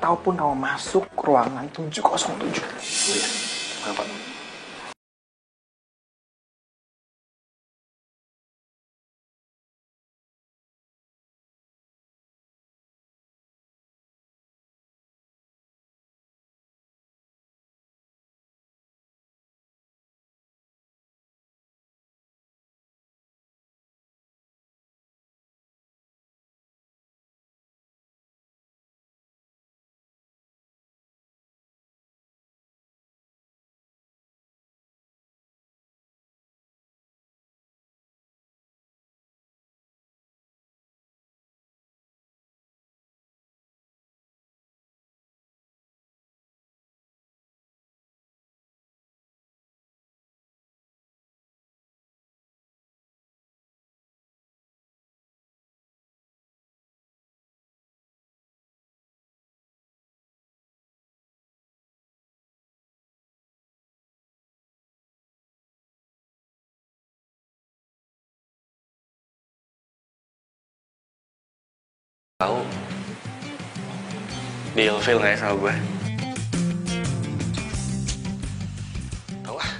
ataupun kamu masuk ruangan 707. Oh iya, kenapa? Tahu di ilfil nggak ya sama gue? Tahu ah.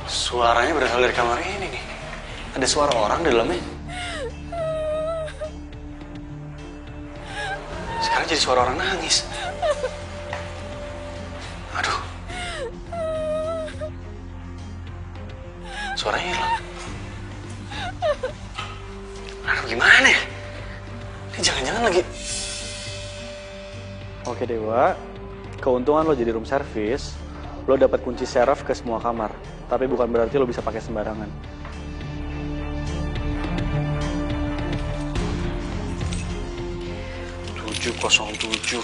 Suaranya berasal dari kamar ini nih. Ada suara orang di dalamnya. Sekarang jadi suara orang nangis. Aduh. Suaranya hilang. Aduh, gimana ya? Ini jangan-jangan lagi... Oke Dewa, keuntungan lo jadi room service, lo dapat kunci seraf ke semua kamar. Tapi bukan berarti lo bisa pakai sembarangan. Tujuh 07.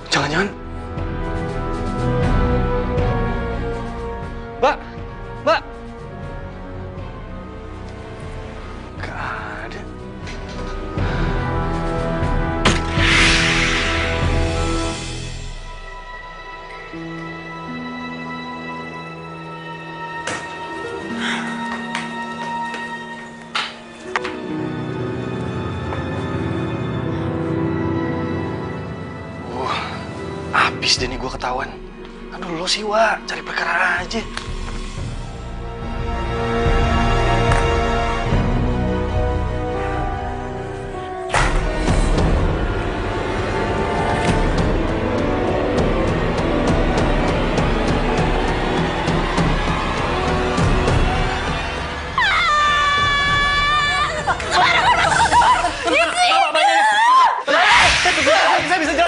Jangan-jangan. Mbak! Mbak! Gak ada. Habis deh nih gue ketahuan. Aduh lo sih Wak, cari perkara aja.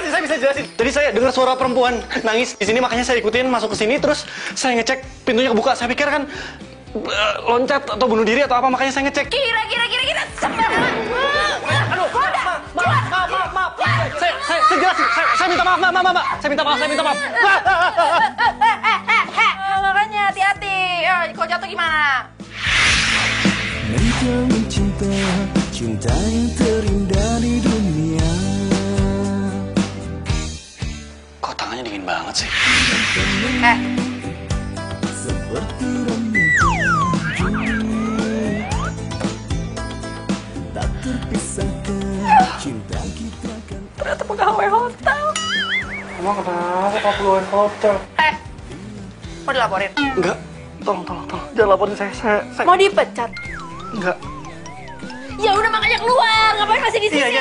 Saya bisa jelasin. Tadi saya dengar suara perempuan nangis di sini, makanya saya ikutin masuk ke sini, terus saya ngecek pintunya kebuka. Saya pikir kan loncat atau bunuh diri atau apa, makanya saya ngecek. Kira sembarangan. Aduh, maaf. Saya jelasin. Saya minta maaf, Mbak. Saya minta maaf. Makanya hati-hati. Kalau jatuh gimana? Engkau mencinta, cinta yang terindah di dunia. Kok tangannya dingin banget sih? Seperti rambut tak terpisahkan, cinta kita kan. Ternyata pegawai hotel. Emang kenapa kau keluar hotel? Mau dilaporin? Enggak. Tolong. Jangan laporin saya. Mau dipecat? Enggak. Ya udah makanya keluar. Ngapain masih di sini? Iya.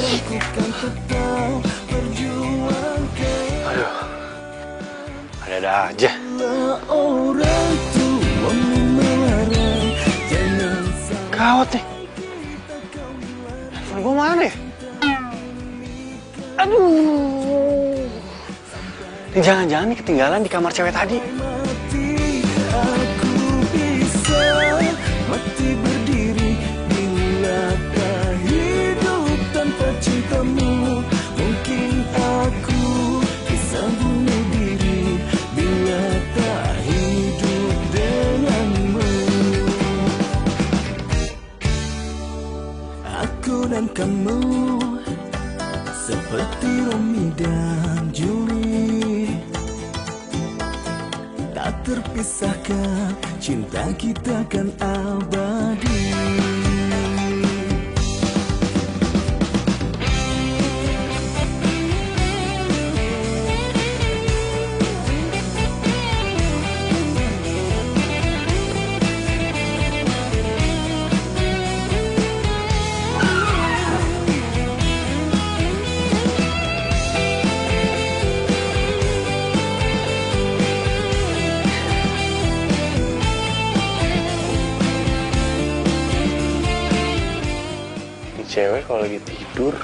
ku kan tetap perjuangkan. Aduh, ada aja. Orang tuamu melarang, jangan sampai Gawat nih. Handphone gue mana ya? Aduh. Ini jangan-jangan nih ketinggalan di kamar cewek tadi. mati. Aku bisa mati berdiri bila tak hidup tanpa cintamu. Mungkin aku bisa bunuh diri bila tak hidup denganmu. Aku dan kamu seperti Romeo dan Julie, tak terpisahkan, cinta kita kan abadi. Ini cewek kalau lagi tidur,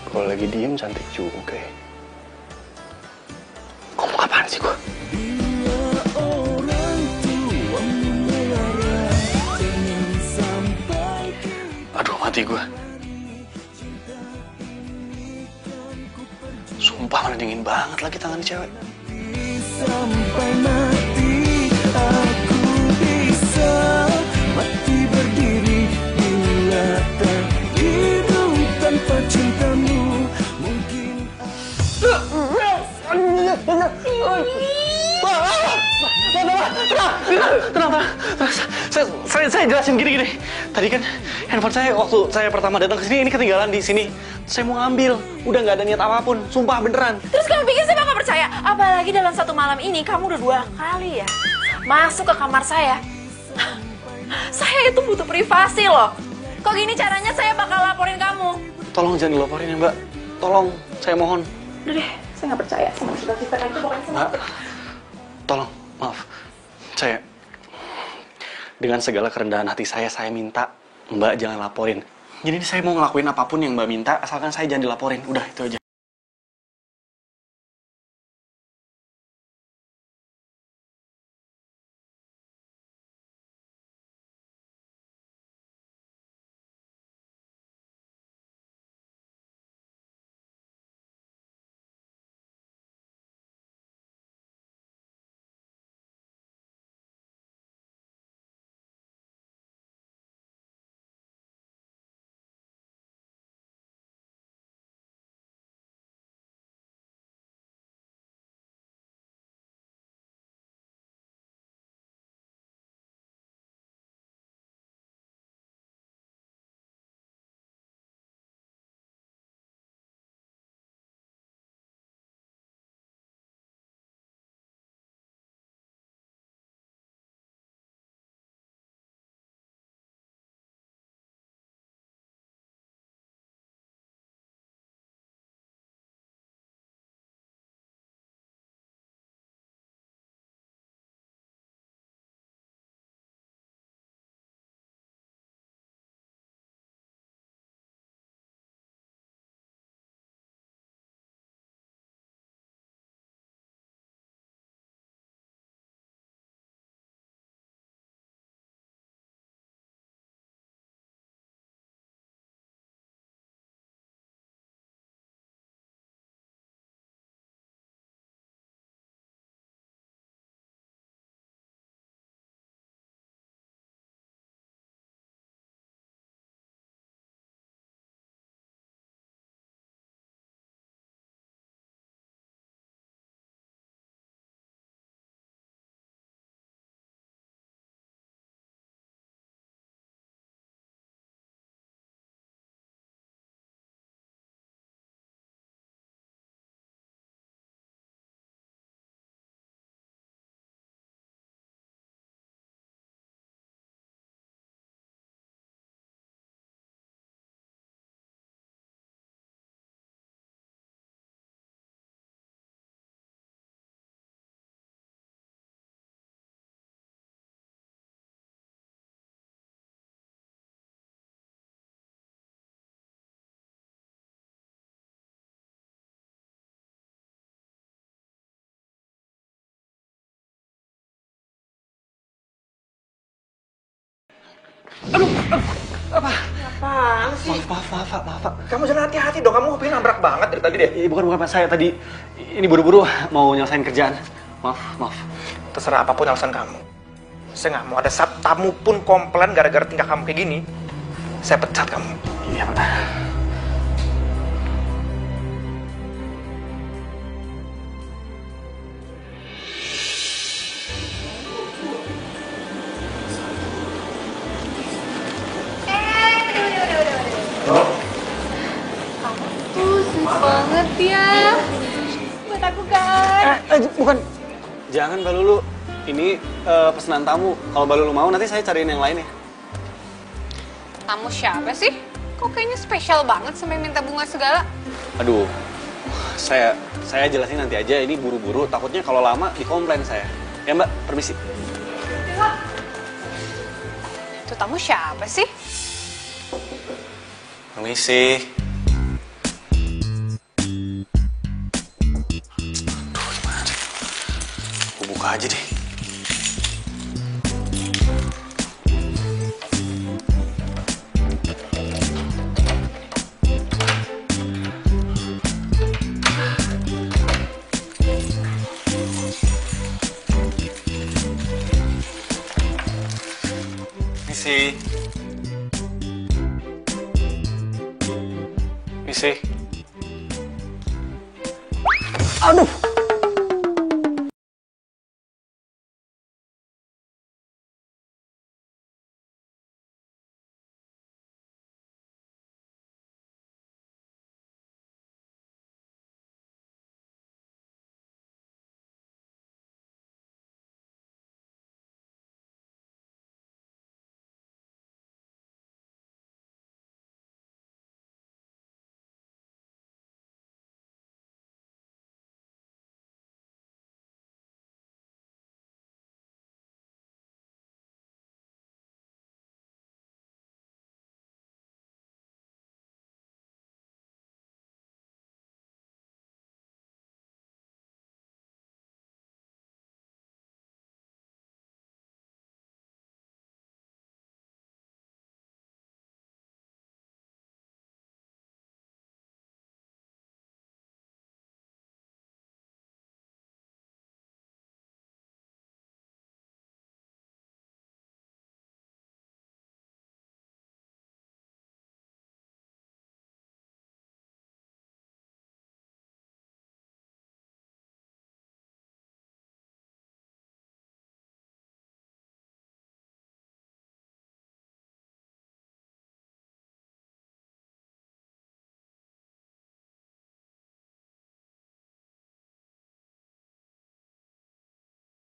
kalau lagi diem cantik juga ya. Ngomong apaan sih gua? Bila orang tuamu melarang, jangan sampai Aduh, mati gua. Sumpah mana dingin banget lagi tangan cewek. sampai mati. Aku bisa mati berdiri bila tak hidup tanpa cintamu. Mungkin Tenang. Saya jelasin gini. Tadi kan handphone saya waktu saya pertama datang ke sini ini ketinggalan di sini. Saya mau ngambil, udah nggak ada niat apapun. Sumpah beneran. Terus kamu pikir saya bakal percaya? Apalagi dalam satu malam ini kamu udah 2 kali ya masuk ke kamar saya. Saya itu butuh privasi loh. Kok gini caranya saya bakal laporin kamu. Tolong jangan dilaporin ya Mbak. Tolong, saya mohon. Udah deh, saya nggak percaya sama cerita-cerita kayak itu pokoknya saya Mbak, tolong, maaf. Saya, dengan segala kerendahan hati saya minta Mbak jangan laporin. Jadi saya mau ngelakuin apapun yang Mbak minta, asalkan saya jangan dilaporin. Udah, itu aja. Apaan sih? Maaf. Kamu jangan hati-hati dong, kamu hobinya nabrak banget dari tadi deh. Bukan Pak, saya tadi ini buru-buru mau nyelesain kerjaan. Maaf. Terserah apapun alasan kamu. Saya nggak mau ada satu tamu pun komplain gara-gara tingkah kamu kayak gini. Saya pecat kamu. Iya, Pak. Sweet banget ya. Buat aku kan. Bukan. Jangan Mbak Lulu. Ini pesanan tamu. Kalau Mbak Lulu mau nanti saya cariin yang lain ya. Tamu siapa sih? Kok kayaknya spesial banget sampai minta bunga segala? Aduh. Saya jelasin nanti aja, ini buru-buru, takutnya kalau lama dikomplain saya. Ya Mbak, permisi. Itu tamu siapa sih? Permisi. Aduh, gimana? Aku buka aja deh. Misi. Aduh.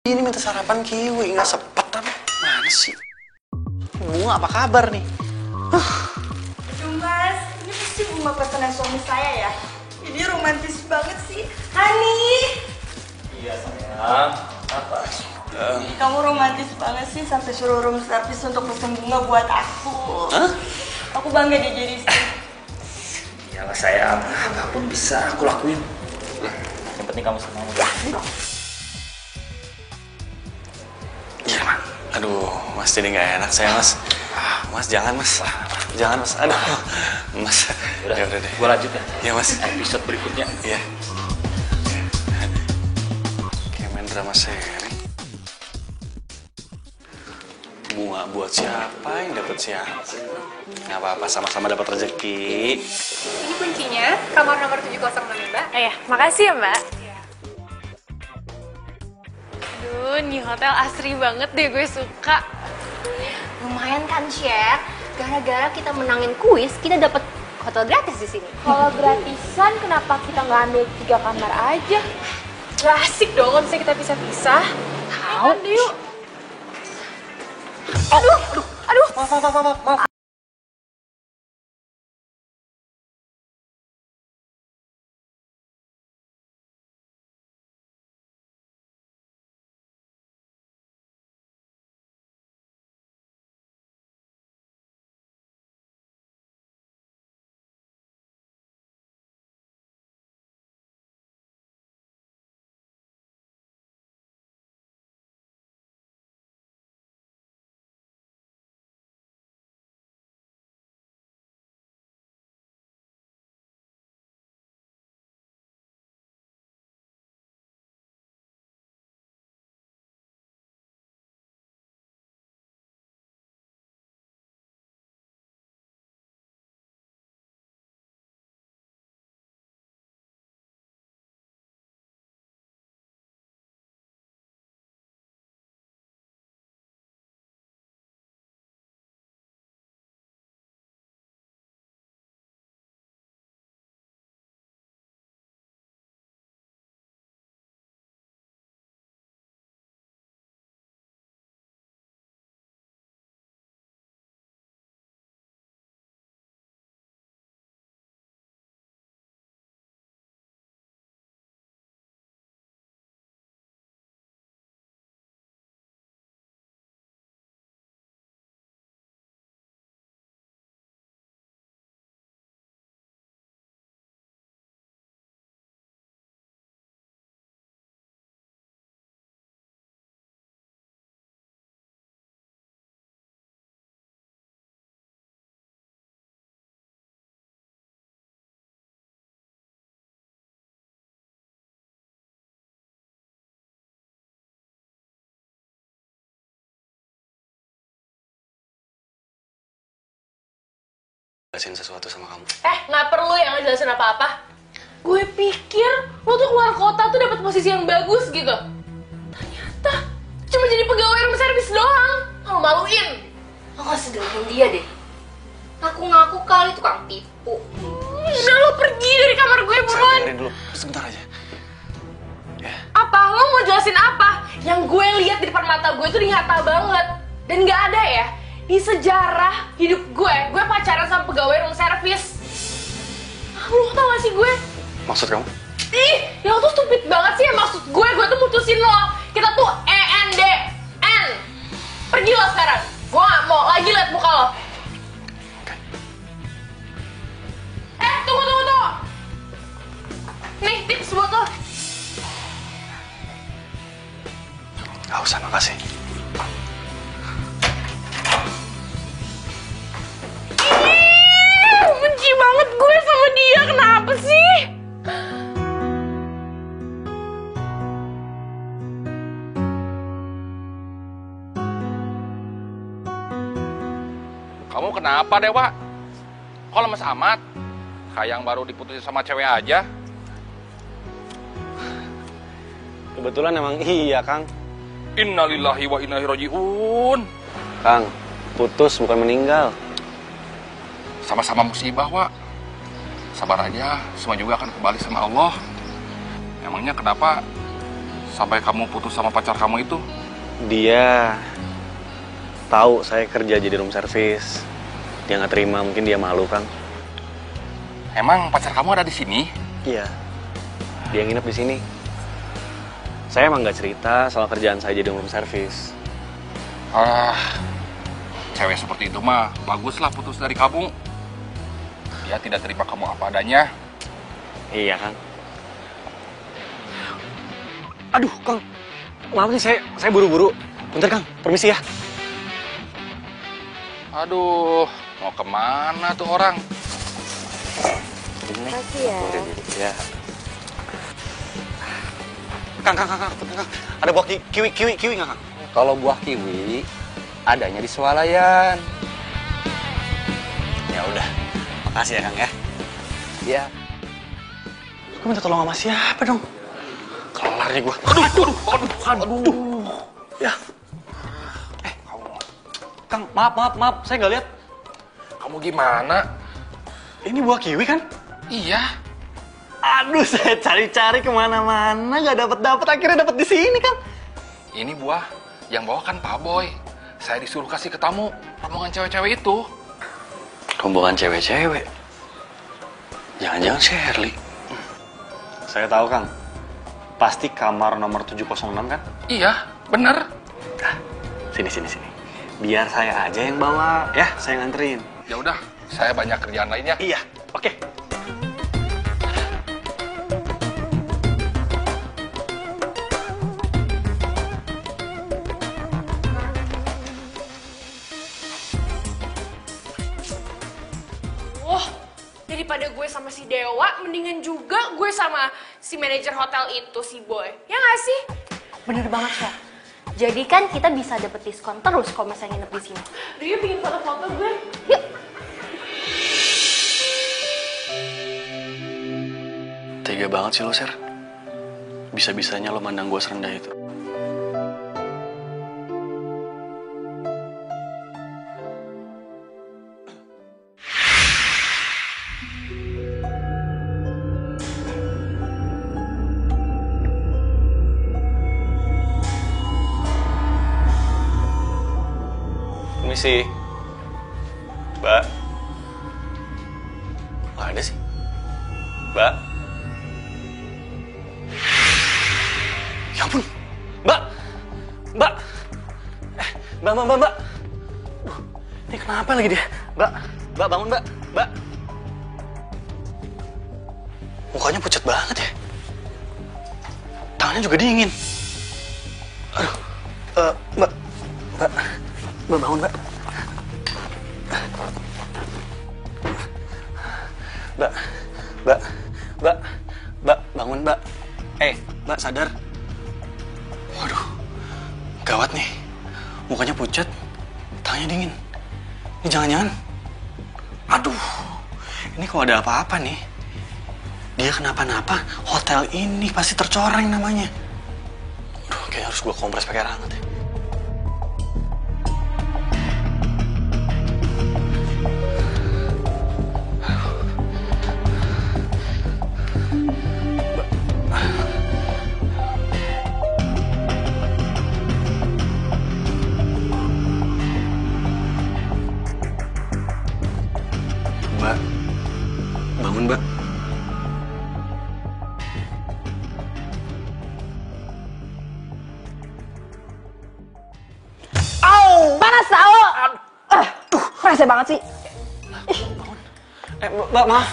Ini minta sarapan kiwi, nggak sepet apa? Mana sih? Bunga apa kabar nih? Aduh mas, ini pasti bunga pesanan suami saya ya. Ini romantis banget sih. Hani. Iya sayang. Apa? Kamu romantis banget sih sampai suruh room service untuk pesen bunga buat aku. Hah? Aku bangga deh jadi istri. Iyalah sayang, apapun bisa aku lakuin. Yang penting kamu senang. Iya, Mas. Aduh, Mas jadi nggak enak saya, Mas. Mas, jangan, Mas. Jangan, Mas. Aduh, Mas. Udah deh. Gua lanjut ya. Iya, Mas. Episode berikutnya. Iya. Kayak main drama seri. Bunga buat siapa yang dapat siapa? Nggak apa-apa, sama-sama dapat rezeki. Ini kuncinya, kamar nomor 706 ya, Mbak. Oh ya, makasih ya Mbak. Aduh, nih hotel asri banget deh, gue suka. Lumayan kan, Chef? Gara-gara kita menangin kuis, kita dapat hotel gratis di sini. Kalau gratisan, kenapa kita nggak ambil 3 kamar aja? Gak asik dong kalau misalnya kita pisah-pisah. Tahu? Yuk. Aduh. Maaf. jelasin sesuatu sama kamu. Nggak perlu ya ngejelasin apa-apa. Gue pikir lo tuh keluar kota tuh dapat posisi yang bagus gitu. Ternyata cuma jadi pegawai room service doang. Lo maluin. Lo gak segampang dia deh. Ngaku-ngaku kali tukang tipu. Udah lo pergi dari kamar gue buruan. Dengerin dulu, sebentar aja. Ya. Apa? Lo mau jelasin apa? Yang gue lihat di depan mata gue tuh nyata banget. Dan nggak ada ya di sejarah hidup gue pacaran sama pegawai room service. Lo tau gak sih gue? Maksud kamu? Ih, ya lo tuh stupid banget sih ya. Maksud gue tuh mutusin lo. Kita tuh ENDN. Pergi lo sekarang. Gue gak mau lagi liat muka lo. Tunggu. Nih, tips buat lo. Gak usah, makasih. Benci banget gue sama dia. Kenapa sih? Kamu kenapa, Dewa? Kok lemes amat? Kayak yang baru diputusin sama cewek aja. Kebetulan emang iya, Kang. Innalillahi wa inna ilaihi raji'un. Kang, putus bukan meninggal. Sama-sama musibah, Wak. Sabar aja, semua juga akan kembali sama Allah. Emangnya kenapa sampai kamu putus sama pacar kamu itu? Dia tahu saya kerja jadi room service. Dia nggak terima, mungkin dia malu, Kang. Emang pacar kamu ada di sini? Iya. Dia nginep di sini. Saya emang nggak cerita soal kerjaan saya jadi room service. Cewek seperti itu mah baguslah putus dari kamu. Dia tidak terima kamu apa adanya. Iya, Kang. Aduh, Kang. Maaf nih, saya buru-buru. Bentar, Kang. Permisi ya. Aduh, mau kemana tuh orang? Makasih ya. Ya. Kang. Ada buah kiwi nggak, Kang? Kalau buah kiwi adanya di swalayan. Ya udah. Makasih ya, Kang ya. Iya. Gue minta tolong sama siapa dong? Kelar nih gue. Aduh. Ya. Kang, maaf. Saya nggak lihat. Kamu gimana? Ini buah kiwi kan? Iya. Aduh, saya cari-cari kemana-mana nggak dapet. Akhirnya dapet di sini, Kang. Ini buah yang bawa kan Pak Boy. Saya disuruh kasih ke tamu rombongan cewek-cewek itu. Rombongan cewek-cewek? Jangan-jangan Shirley. Saya tahu, Kang. Pasti kamar nomor 706 kan? Iya, bener. Nah, sini. Biar saya aja yang bawa, ya, saya nganterin. Ya udah, saya banyak kerjaan lainnya. Iya, oke. Daripada gue sama si Dewa, mendingan juga gue sama si manajer hotel itu, si Boy. Ya nggak sih? Bener banget, Chef. Jadi kan kita bisa dapet diskon terus kalau misalnya nginep di sini. Dia bikin foto-foto gue. Yuk. Tega banget sih lo, Ser. Bisa-bisanya lo mandang gue serendah itu. Permisi. Mbak. Nggak ada sih. Mbak. Ya ampun. Mbak. Mbak. Mbak. Ini kenapa lagi dia? Mbak bangun, Mbak. Mbak. Mukanya pucat banget ya. Tangannya juga dingin. Aduh. Mbak bangun, Mbak. Mbak, bangun, Mbak. Mbak, sadar. Waduh, gawat nih. Mukanya pucat, tangannya dingin. Ini jangan-jangan. Aduh. Ini kok ada apa-apa nih? Dia kenapa-napa, hotel ini pasti tercoreng namanya. Aduh, kayaknya harus gue kompres pakai air hangat ya. Mbak, bangun Mbak. Panas tau! Rese banget sih. Mbak, maaf.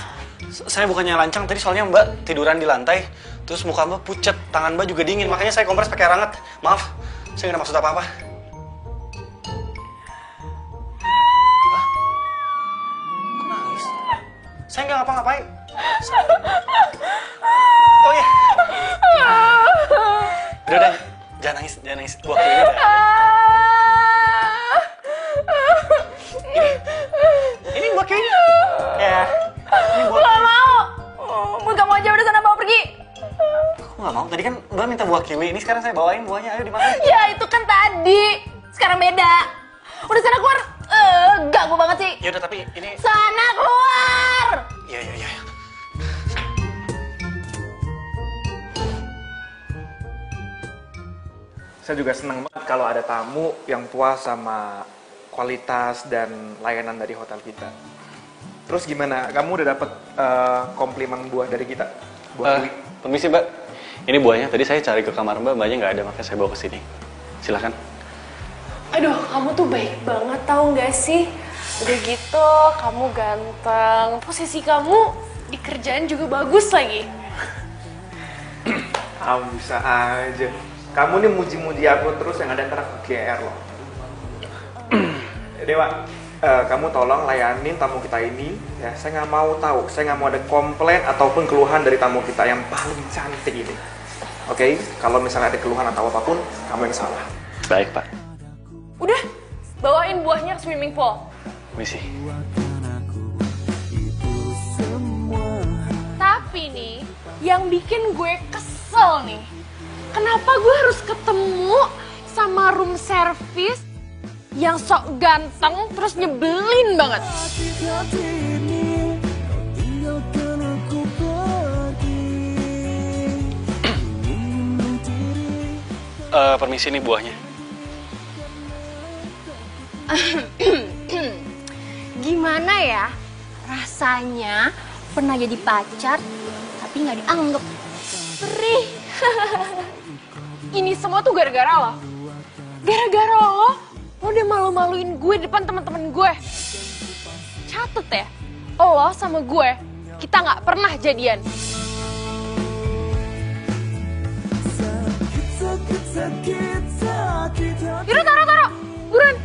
Saya bukannya lancang tadi, soalnya Mbak tiduran di lantai. Terus muka Mbak pucet, tangan Mbak juga dingin. Makanya saya kompres pakai air hangat. Maaf, saya nggak ada maksud apa-apa. Kok nangis? Saya nggak ngapa-ngapain. Oh iya. Udah, jangan nangis, jangan nangis. Gua waktu ini Ini buat Kiwi. Ya. Ini buat Gak mau. Mun kamu aja udah sana bawa pergi. Aku nggak mau. Tadi kan Mbak minta buah kiwi. Ini sekarang saya bawain buahnya. Ayo dimakan. Ya itu kan tadi. Sekarang beda. Udah sana keluar. Ganggu banget sih. Ya udah, tapi ini. Sana keluar. Iya. Saya juga senang banget kalau ada tamu yang puas sama kualitas dan layanan dari hotel kita. Terus gimana? Kamu udah dapet komplimen buah dari kita? Buah kiwi? Permisi Mbak. Ini buahnya. Tadi saya cari ke kamar Mbak. Mbaknya nggak ada, makanya saya bawa ke sini. Silakan. Aduh, kamu tuh baik banget tau gak sih? Udah gitu, kamu ganteng. Posisi kamu di kerjaan juga bagus lagi. Kamu bisa aja. Kamu nih muji-muji aku terus, yang ada ntar aku GR loh. Dewa, kamu tolong layanin tamu kita ini. Ya, saya nggak mau tahu. Saya nggak mau ada komplain ataupun keluhan dari tamu kita yang paling cantik ini. Oke? Kalau misalnya ada keluhan atau apapun, kamu yang salah. Baik Pak. Udah, bawain buahnya ke swimming pool. Misi. Tapi nih, yang bikin gue kesel nih, kenapa gue harus ketemu sama room service yang sok ganteng terus nyebelin banget. Permisi nih buahnya. Gimana ya rasanya pernah jadi pacar tapi nggak dianggap? Perih. Ini semua tuh gara-gara lo. Gara-gara lo udah malu-maluin gue depan teman-teman gue. Catet ya, lo sama gue, kita nggak pernah jadian. Yaudah taruh, buruan.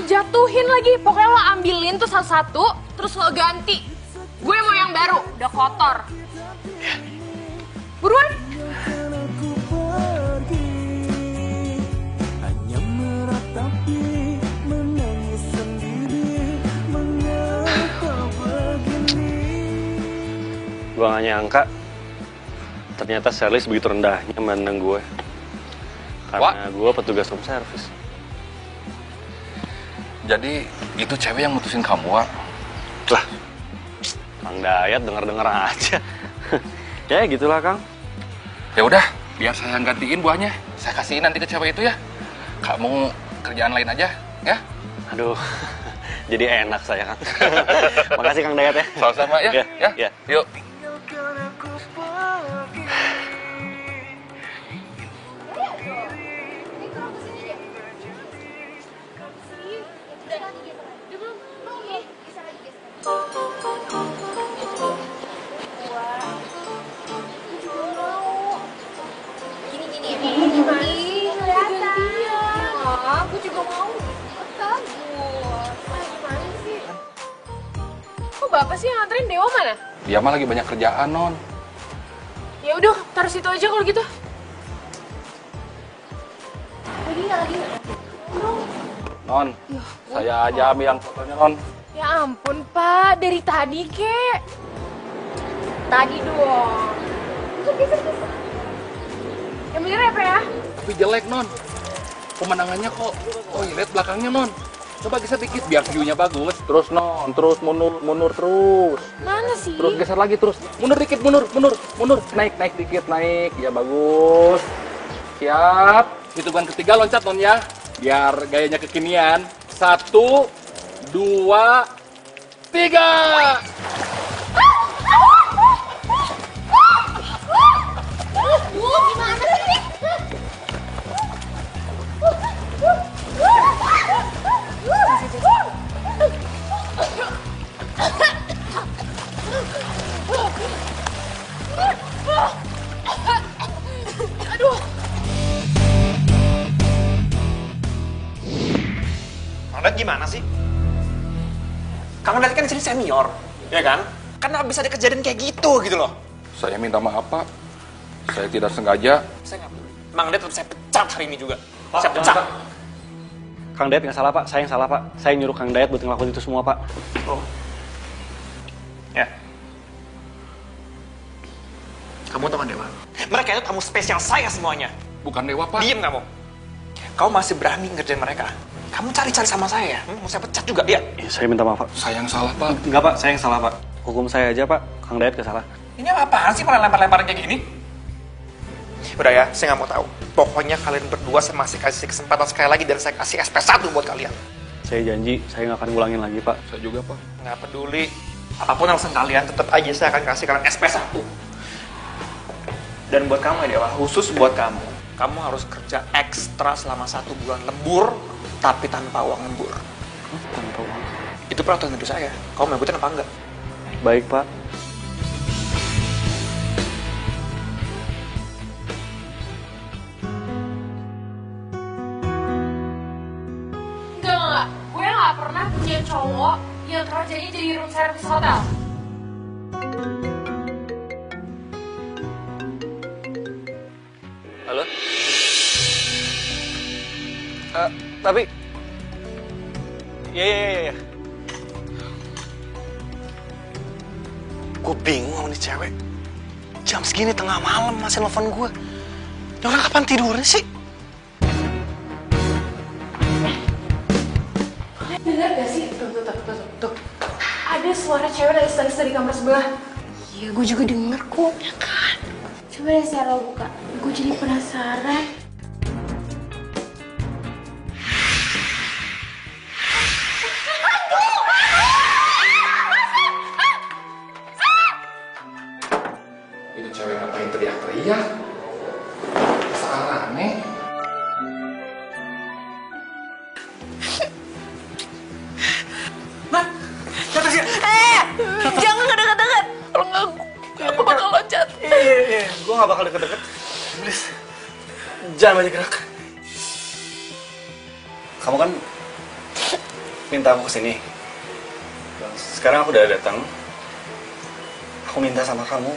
Jatuhin lagi, pokoknya lo ambilin tuh satu-satu, terus lo ganti. Gue mau yang baru, udah kotor. Buruan. Gue gak nyangka ternyata Charles begitu rendahnya memandang gue. Karena gue petugas room service. Jadi itu cewek yang mutusin kamu, Wak? Lah, Kang Dayat denger-denger aja. Ya gitulah Kang. Ya udah, biar saya gantiin buahnya. Saya kasihin nanti ke cewek itu ya. Kamu kerjaan lain aja, ya? Aduh, jadi enak saya Kang. Makasih Kang Dayat ya. Sama-sama ya. Ya. Yuk. Aku juga mau bagus. Gimana sih? Kok bapak sih yang nganterin Dewa mana? Dia mah lagi banyak kerjaan, Non. Ya udah, taruh situ aja kalau gitu. Lagi nggak? Non, saya aja ambil yang fotonya, Non. Ya ampun, Pak. Dari tadi, kek. Tadi dong. Geser. Yang bener ya, Pak ya? Tapi jelek, Non. Pemandangannya kok. Oh, iya, lihat belakangnya, Non. Coba geser dikit biar view-nya bagus. Terus, Non. Terus mundur terus. Mana sih? Terus geser lagi terus. Mundur dikit, mundur. Naik dikit, naik. Ya bagus. Siap. Hitungan ketiga loncat, Non ya. Biar gayanya kekinian. 1, 2, 3. Gimana sih? Aduh. Kang Dayat gimana sih? Kang Dayat kan di sini senior, ya kan? Karena bisa dikejadian kayak gitu loh. Saya minta maaf, Pak. Saya tidak sengaja. Saya nggak peduli. Mang Dayat tetap saya pecat hari ini juga. Saya pecat. Kang Dayat nggak salah, Pak. Saya yang salah, Pak. Saya yang nyuruh Kang Dayat buat ngelakuin itu semua, Pak. Oh. Ya. Kamu tahu kan Dewa? Mereka itu tamu spesial saya semuanya. Bukan dewa, Pak. Diem kamu. Kamu masih berani ngerjain mereka? Kamu cari-cari sama saya, mau saya pecat juga, ya? Saya minta maaf, Pak. Saya yang salah, Pak. Enggak, Pak. Saya yang salah, Pak. Hukum saya aja, Pak. Kang Dayat nggak salah. Ini apaan sih malah lempar-lemparan kayak gini? Udah ya, saya nggak mau tahu. Pokoknya kalian berdua saya masih kasih kesempatan sekali lagi dan saya kasih SP1 buat kalian. Saya janji, saya nggak akan ngulangin lagi, Pak. Saya juga, Pak. Nggak peduli. Apapun alasan kalian, tetap aja saya akan kasih kalian SP1. Dan buat kamu ya Dewa, khusus buat kamu. Kamu harus kerja ekstra selama 1 bulan lembur, tapi tanpa uang lembur. Tanpa uang. Itu peraturan dari saya. Kamu mau ikutin apa enggak? Baik, Pak. Enggak. Gue nggak pernah punya cowok yang kerjanya jadi room service hotel. Halo? Tapi... Ya. Gue bingung sama nih cewek. Jam segini tengah malam masih nelfon gue. Ini orang kapan tidurnya sih? Dengar gak sih? Tuh. Ada suara cewek nangis dari kamar sebelah. Iya, gue juga denger kok. Ya kan? Coba deh Sarah buka. Gue jadi penasaran. Itu cewek ngapain teriak-teriak? Salah aneh. Jangan deket-deket. Kalau nggak, aku bakal loncat. Iya. Gue gak bakal deket-deket. Please. Jangan banyak gerak. Kamu kan minta aku kesini. Sekarang aku udah datang. Aku minta sama kamu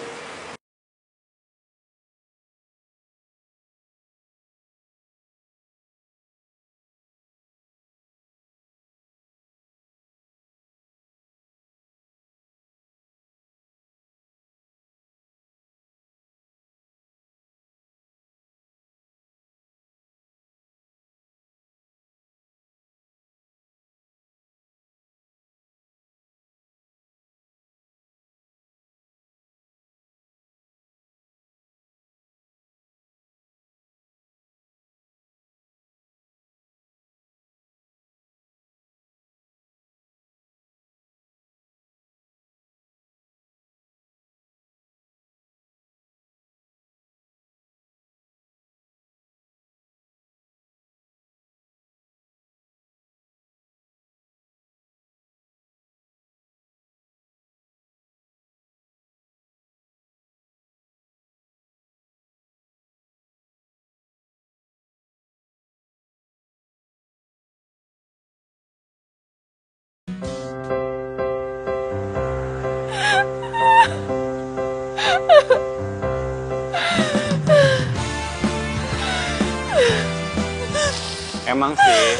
Emang sih,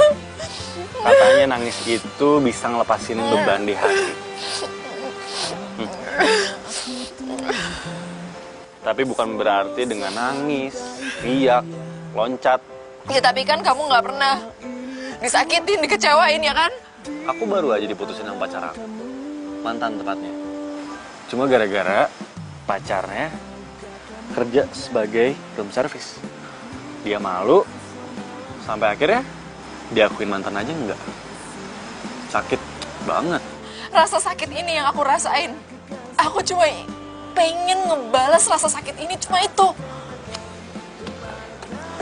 katanya nangis itu bisa ngelepasin beban di hati. Tapi bukan berarti dengan nangis, riak, loncat. Ya tapi kan kamu nggak pernah disakitin, dikecewain ya kan? Aku baru aja diputusin sama pacar aku. Mantan tepatnya. Cuma gara-gara pacarnya kerja sebagai room service. Dia malu, sampai akhirnya diakuin mantan aja enggak. Sakit banget. Rasa sakit ini yang aku rasain. Aku cuma pengen ngebalas rasa sakit ini, cuma itu.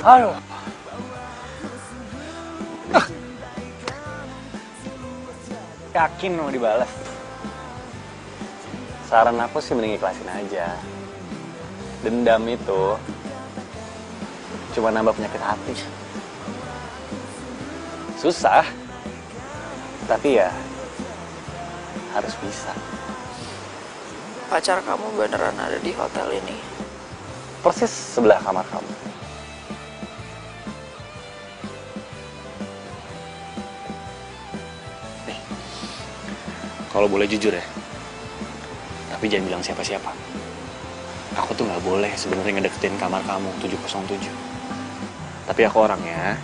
Aduh. Yakin mau dibalas? Saran aku sih mending ikhlasin aja. Dendam itu cuma nambah penyakit hati. Susah, tapi ya harus bisa. Pacar kamu beneran ada di hotel ini? Persis sebelah kamar kamu. Nih, kalau boleh jujur ya, tapi jangan bilang siapa-siapa. Aku tuh nggak boleh sebenarnya ngedeketin kamar kamu 707. Tapi aku orangnya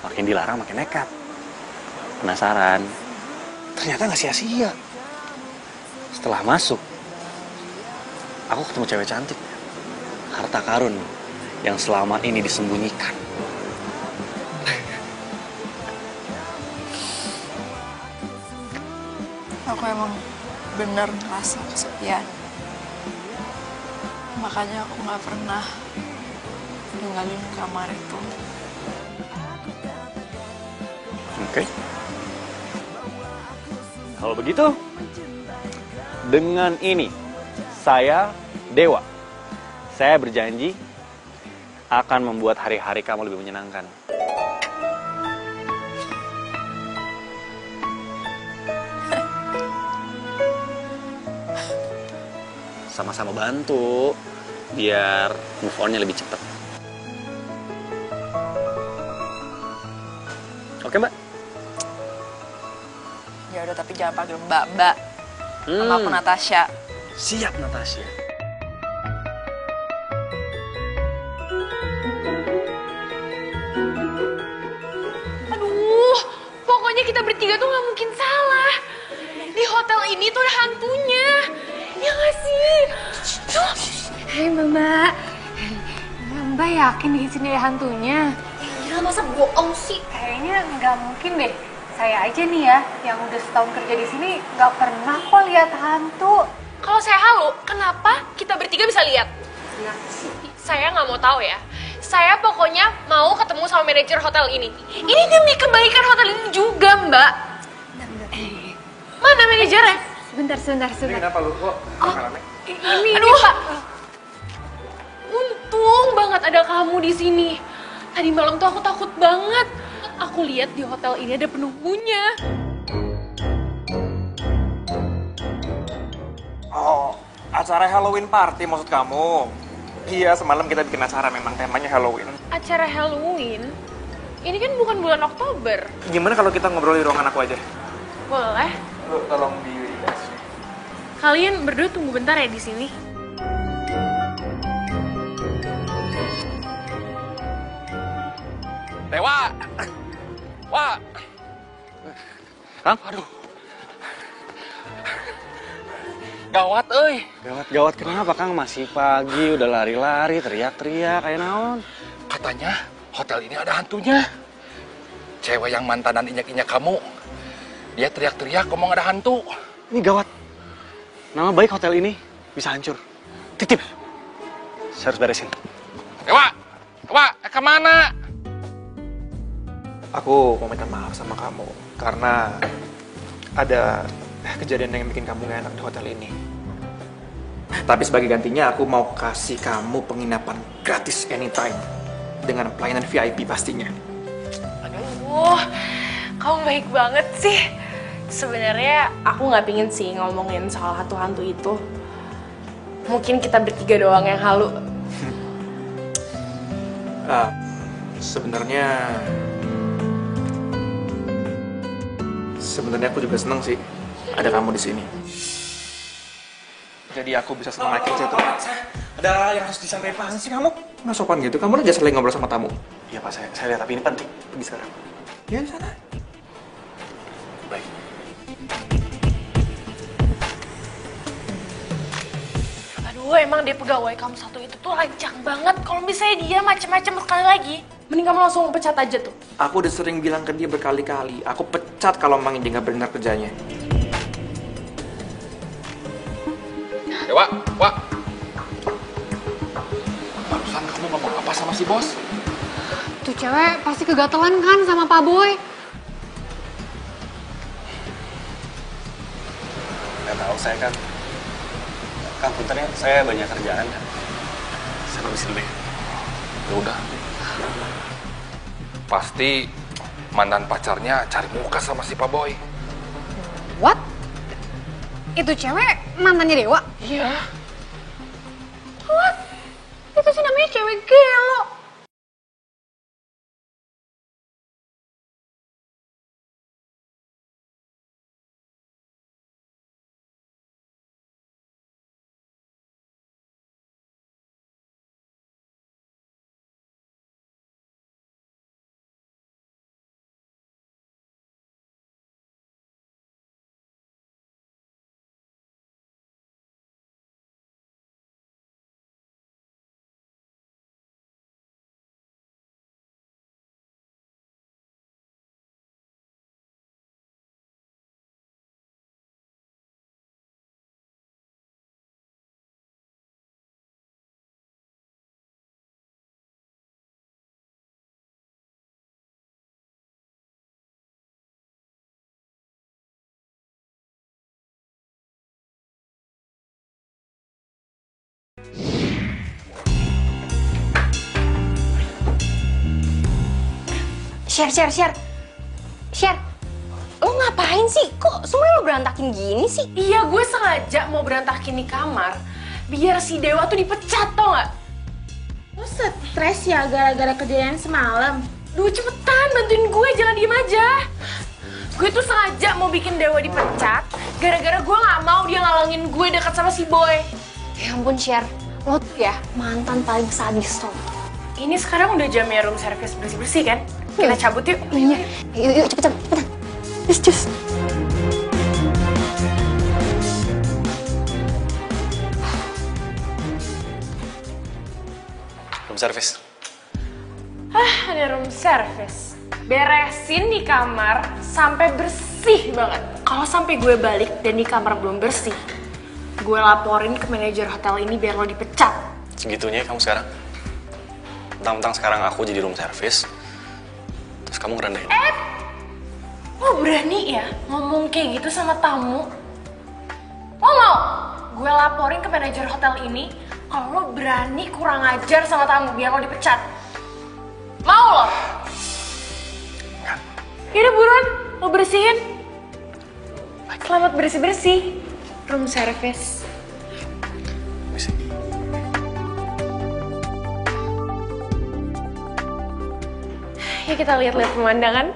makin dilarang makin nekat. Penasaran, ternyata nggak sia-sia. Setelah masuk, aku ketemu cewek cantik. Harta karun yang selama ini disembunyikan. Aku emang bener ngerasa kesepian. Makanya aku nggak pernah ninggalin kamar itu. Oke. Kalau begitu, dengan ini saya Dewa. Saya berjanji akan membuat hari-hari kamu lebih menyenangkan. Sama-sama bantu biar move on-nya lebih cepat. Oke, Mbak? Ya udah, tapi jangan panggil Mbak. Nama aku Natasha. Siap, Natasha. Aduh, pokoknya kita bertiga tuh nggak mungkin salah. Di hotel ini tuh ada hantunya. Ya nggak sih? Hei Mbak. Mbak yakin di sini ada hantunya? Ya masa bohong sih? Kayaknya nggak mungkin deh. Saya aja nih ya, yang udah setahun kerja di sini nggak pernah kok lihat hantu. Kalau saya halu, kenapa kita bertiga bisa lihat? Saya nggak mau tahu ya. Saya pokoknya mau ketemu sama manajer hotel ini. Ini demi kebaikan hotel ini juga, Mbak. Mana manajernya? Sebentar. Ini kenapa lu kok? Ini Pak. Untung banget ada kamu di sini. Tadi malam tuh aku takut banget. Aku lihat di hotel ini ada penunggunya. Oh, acara Halloween party maksud kamu? Iya, semalam kita bikin acara, memang temanya Halloween. Acara Halloween? Ini kan bukan bulan Oktober. Gimana kalau kita ngobrol di ruangan aku aja? Boleh. Lu tolong di Kalian berdua tunggu bentar ya di sini. Dewa! Wah! Kang? Aduh. Gawat, euy. Gawat kenapa, Kang? Masih pagi, udah lari-lari, teriak-teriak, kayak naon. Katanya hotel ini ada hantunya. Cewek yang mantanan injak-injak kamu, dia teriak-teriak ngomong ada hantu. Ini gawat. Nama baik hotel ini bisa hancur. Titip. Saya harus beresin. Dewa! Kemana? Aku mau minta maaf sama kamu karena ada kejadian yang bikin kamu gak enak di hotel ini. Tapi sebagai gantinya aku mau kasih kamu penginapan gratis anytime dengan pelayanan VIP pastinya. Aduh, kamu baik banget sih. Sebenarnya aku nggak pingin sih ngomongin soal hantu-hantu itu. Mungkin kita bertiga doang yang halu. Sebenarnya aku juga seneng sih ada kamu di sini. Jadi aku bisa senang lagi aja tuh. Ada yang harus disampaikan sih kamu? Nggak sopan gitu, kamu lagi sering ngobrol sama tamu. Iya Pak, saya lihat, tapi ini penting. Pergi sekarang. Ya di sana. Baik. Aduh, emang deh pegawai kamu satu itu tuh lancang banget. Kalau misalnya dia macem-macem sekali lagi, mending kamu langsung pecat aja tuh. Aku udah sering bilang ke dia berkali-kali, aku pecat kalau Mang Indi nggak benar kerjanya. Ya, Wak. Barusan kamu ngomong apa sama si bos? Tuh cewek pasti kegatelan kan sama Pak Boy. Nggak tahu, saya kan punten ya, saya banyak kerjaan kan. Saya permisi dulu ya. Ya udah. Pasti mantan pacarnya cari muka sama si Pak Boy. What? Itu cewek mantannya Dewa? Iya. What? Itu sih namanya cewek gelo. Share. Lo ngapain sih? Kok semuanya lo berantakin gini sih? Iya, gue sengaja mau berantakin di kamar biar si Dewa tuh dipecat, tau gak? Lo stres ya gara-gara kejadian semalam? Duh, cepetan bantuin gue, jangan diem aja. Gue tuh sengaja mau bikin Dewa dipecat gara-gara gue gak mau dia ngalangin gue dekat sama si Boy. Ya ampun, Share. Lo tuh ya mantan paling sadis tuh. Ini sekarang udah jamnya room service bersih-bersih kan? Kita cabut yuk. Iya. Yuk, cepet. Cus. Room service. Ada room service. Beresin di kamar sampai bersih banget. Kalau sampai gue balik dan di kamar belum bersih, gue laporin ke manajer hotel ini biar lo dipecat. Segitunya kamu sekarang? Tentang sekarang aku jadi room service, terus kamu ngerendahin. Lo berani ya ngomong kayak gitu sama tamu? Lo mau gue laporin ke manajer hotel ini kalau lo berani kurang ajar sama tamu biar lo dipecat? Mau lo? Enggak. Yaudah buruan, lo bersihin. Selamat bersih-bersih, room service. Bisa. Ya kita lihat-lihat pemandangan.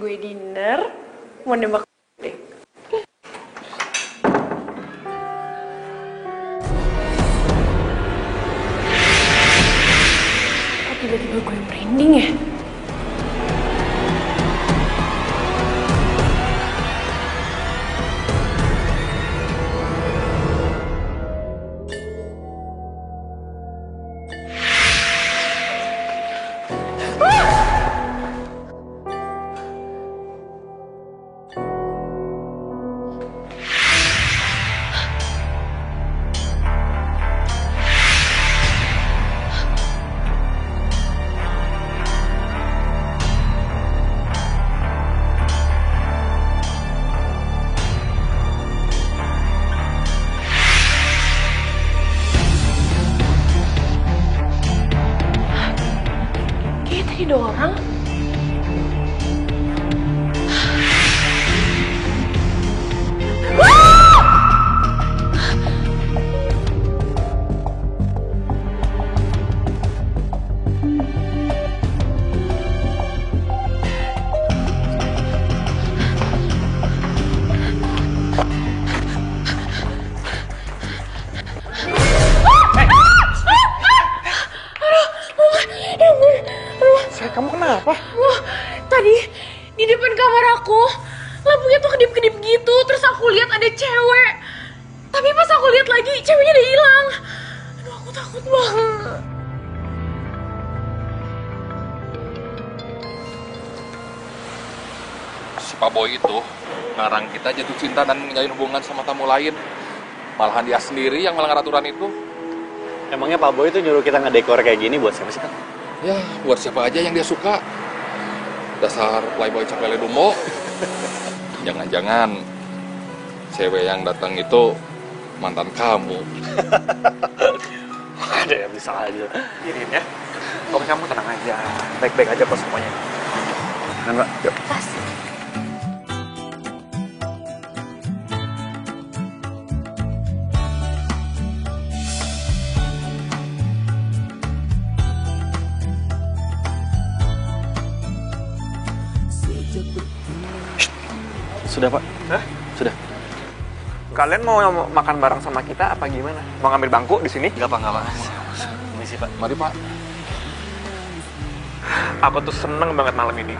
gue dinner, mau nembak deh. Kok tiba-tiba gue merinding ya? Kayaknya tadi ada orang. Kamu kenapa? Wah, tadi di depan kamar aku lampunya tuh kedip-kedip gitu, terus aku lihat ada cewek. Tapi pas aku lihat lagi, ceweknya udah hilang. Aduh, aku takut banget. Si Pak Boy itu ngarang kita jatuh cinta dan menjalin hubungan sama tamu lain. Malahan dia sendiri yang melanggar aturan itu. Emangnya Pak Boy itu nyuruh kita ngedekor kayak gini buat siapa sih, Kang? Ya, buat siapa aja yang dia suka. Dasar playboy capele dumbo. Jangan-jangan cewek yang datang itu mantan kamu. Ada yang bisa aja. Irin ya. Pokoknya kamu tenang aja. Baik-baik aja kok semuanya. Kan, Pak? Yuk. Sudah, Pak. Hah? Sudah. Kalian mau makan bareng sama kita apa gimana? Mau ngambil bangku di sini? Enggak, Pak, enggak, Pak. Permisi, Pak. Mari, Pak. Aku tuh seneng banget malam ini.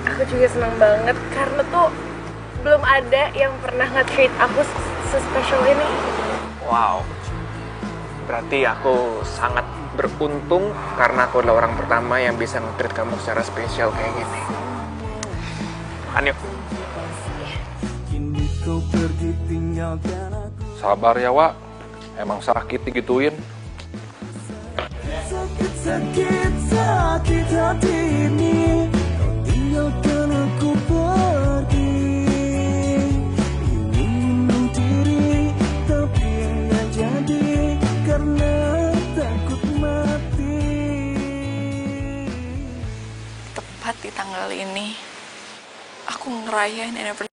Aku juga seneng banget karena tuh belum ada yang pernah nge-treat aku se-special ini. Wow. Berarti aku sangat beruntung karena aku adalah orang pertama yang bisa nge-treat kamu secara spesial kayak gini. Makan yuk. Kini kau pergi tinggalkan aku. Sabar ya, Wak. Emang sakit digituin. Sakit, sakit hati ini. Kau tinggalkan aku pergi. Ingin mencuri tapi nggak jadi karena takut mati. Tepat di tanggal ini, aku ngerayain anniversary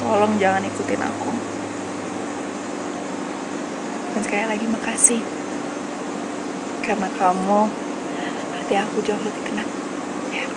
tolong jangan ikutin aku. Dan sekali lagi makasih. Karena kamu, hati aku jauh lebih tenang. Ya.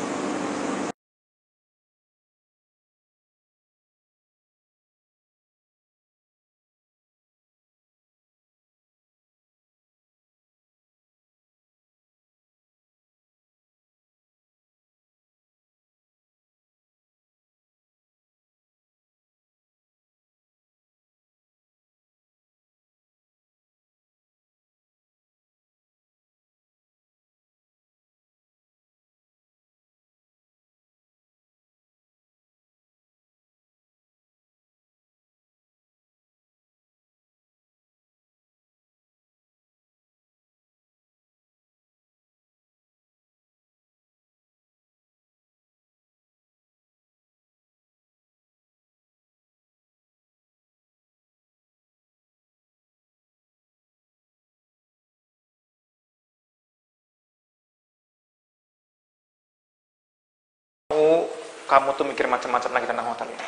Kamu tuh mikir macam-macam lagi tentang hotel ini.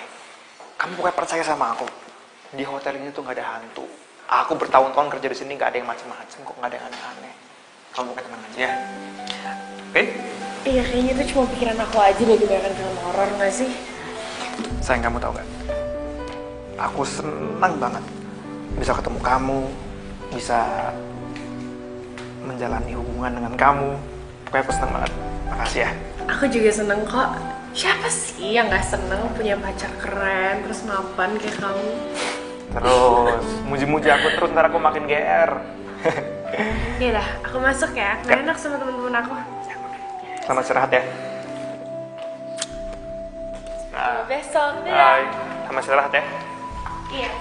Kamu pokoknya percaya sama aku. Di hotel ini tuh nggak ada hantu. Aku bertahun-tahun kerja di sini nggak ada yang macam-macam kok, nggak ada yang aneh-aneh. Kamu pokoknya tenang aja ya. Oke? Iya, kayaknya itu cuma pikiran aku aja deh kebanyakan film horor nggak sih? Sayang, kamu tahu nggak? Aku senang banget bisa ketemu kamu, bisa menjalani hubungan dengan kamu. Pokoknya aku senang banget. Makasih ya. Aku juga seneng kok. Siapa sih yang nggak seneng punya pacar keren terus mapan kayak kamu? Terus muji-muji aku terus, ntar aku makin GR. Ya udah, aku masuk ya. Nggak enak sama teman-teman aku. Selamat istirahat ya. Sampai besok. Bye. Selamat istirahat ya. Iya.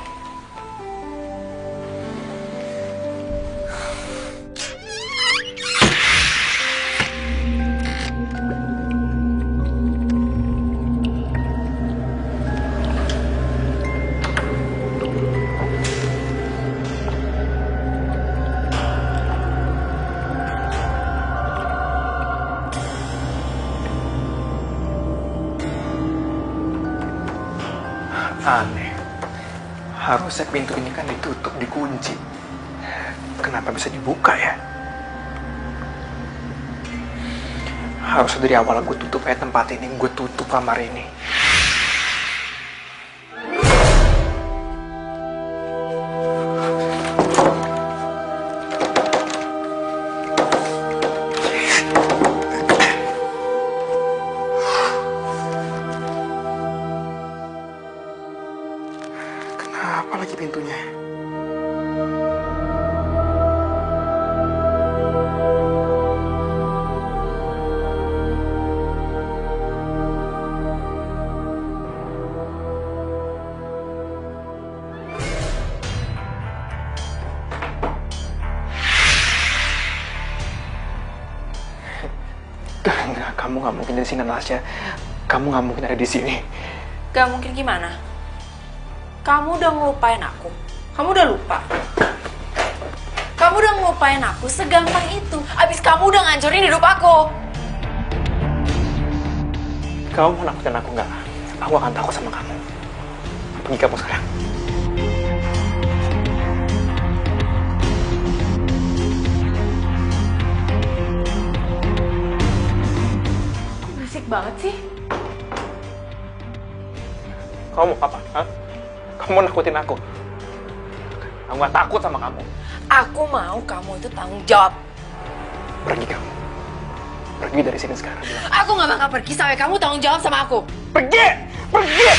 Aneh. Harusnya pintu ini kan ditutup, dikunci. Kenapa bisa dibuka ya? Harusnya dari awal gue tutup tempat ini, gue tutup kamar ini. Kenapa lagi pintunya? Enggak, kamu nggak mungkin di sini, Nasya. Kamu nggak mungkin ada di sini. Gak mungkin gimana? Kamu udah ngelupain aku. Kamu udah lupa. Kamu udah ngelupain aku segampang itu. Abis kamu udah ngancurin hidup aku. Kamu mau nakutin aku nggak? Aku akan takut sama kamu. Pergi kamu sekarang. Kok berisik banget sih? Kamu mau apa? Hah? Kamu mau nakutin aku? Aku gak takut sama kamu. Aku mau kamu itu tanggung jawab. Pergi kamu. Pergi dari sini sekarang. Bilang. Aku gak bakal pergi sampai kamu tanggung jawab sama aku. Pergi! Pergi!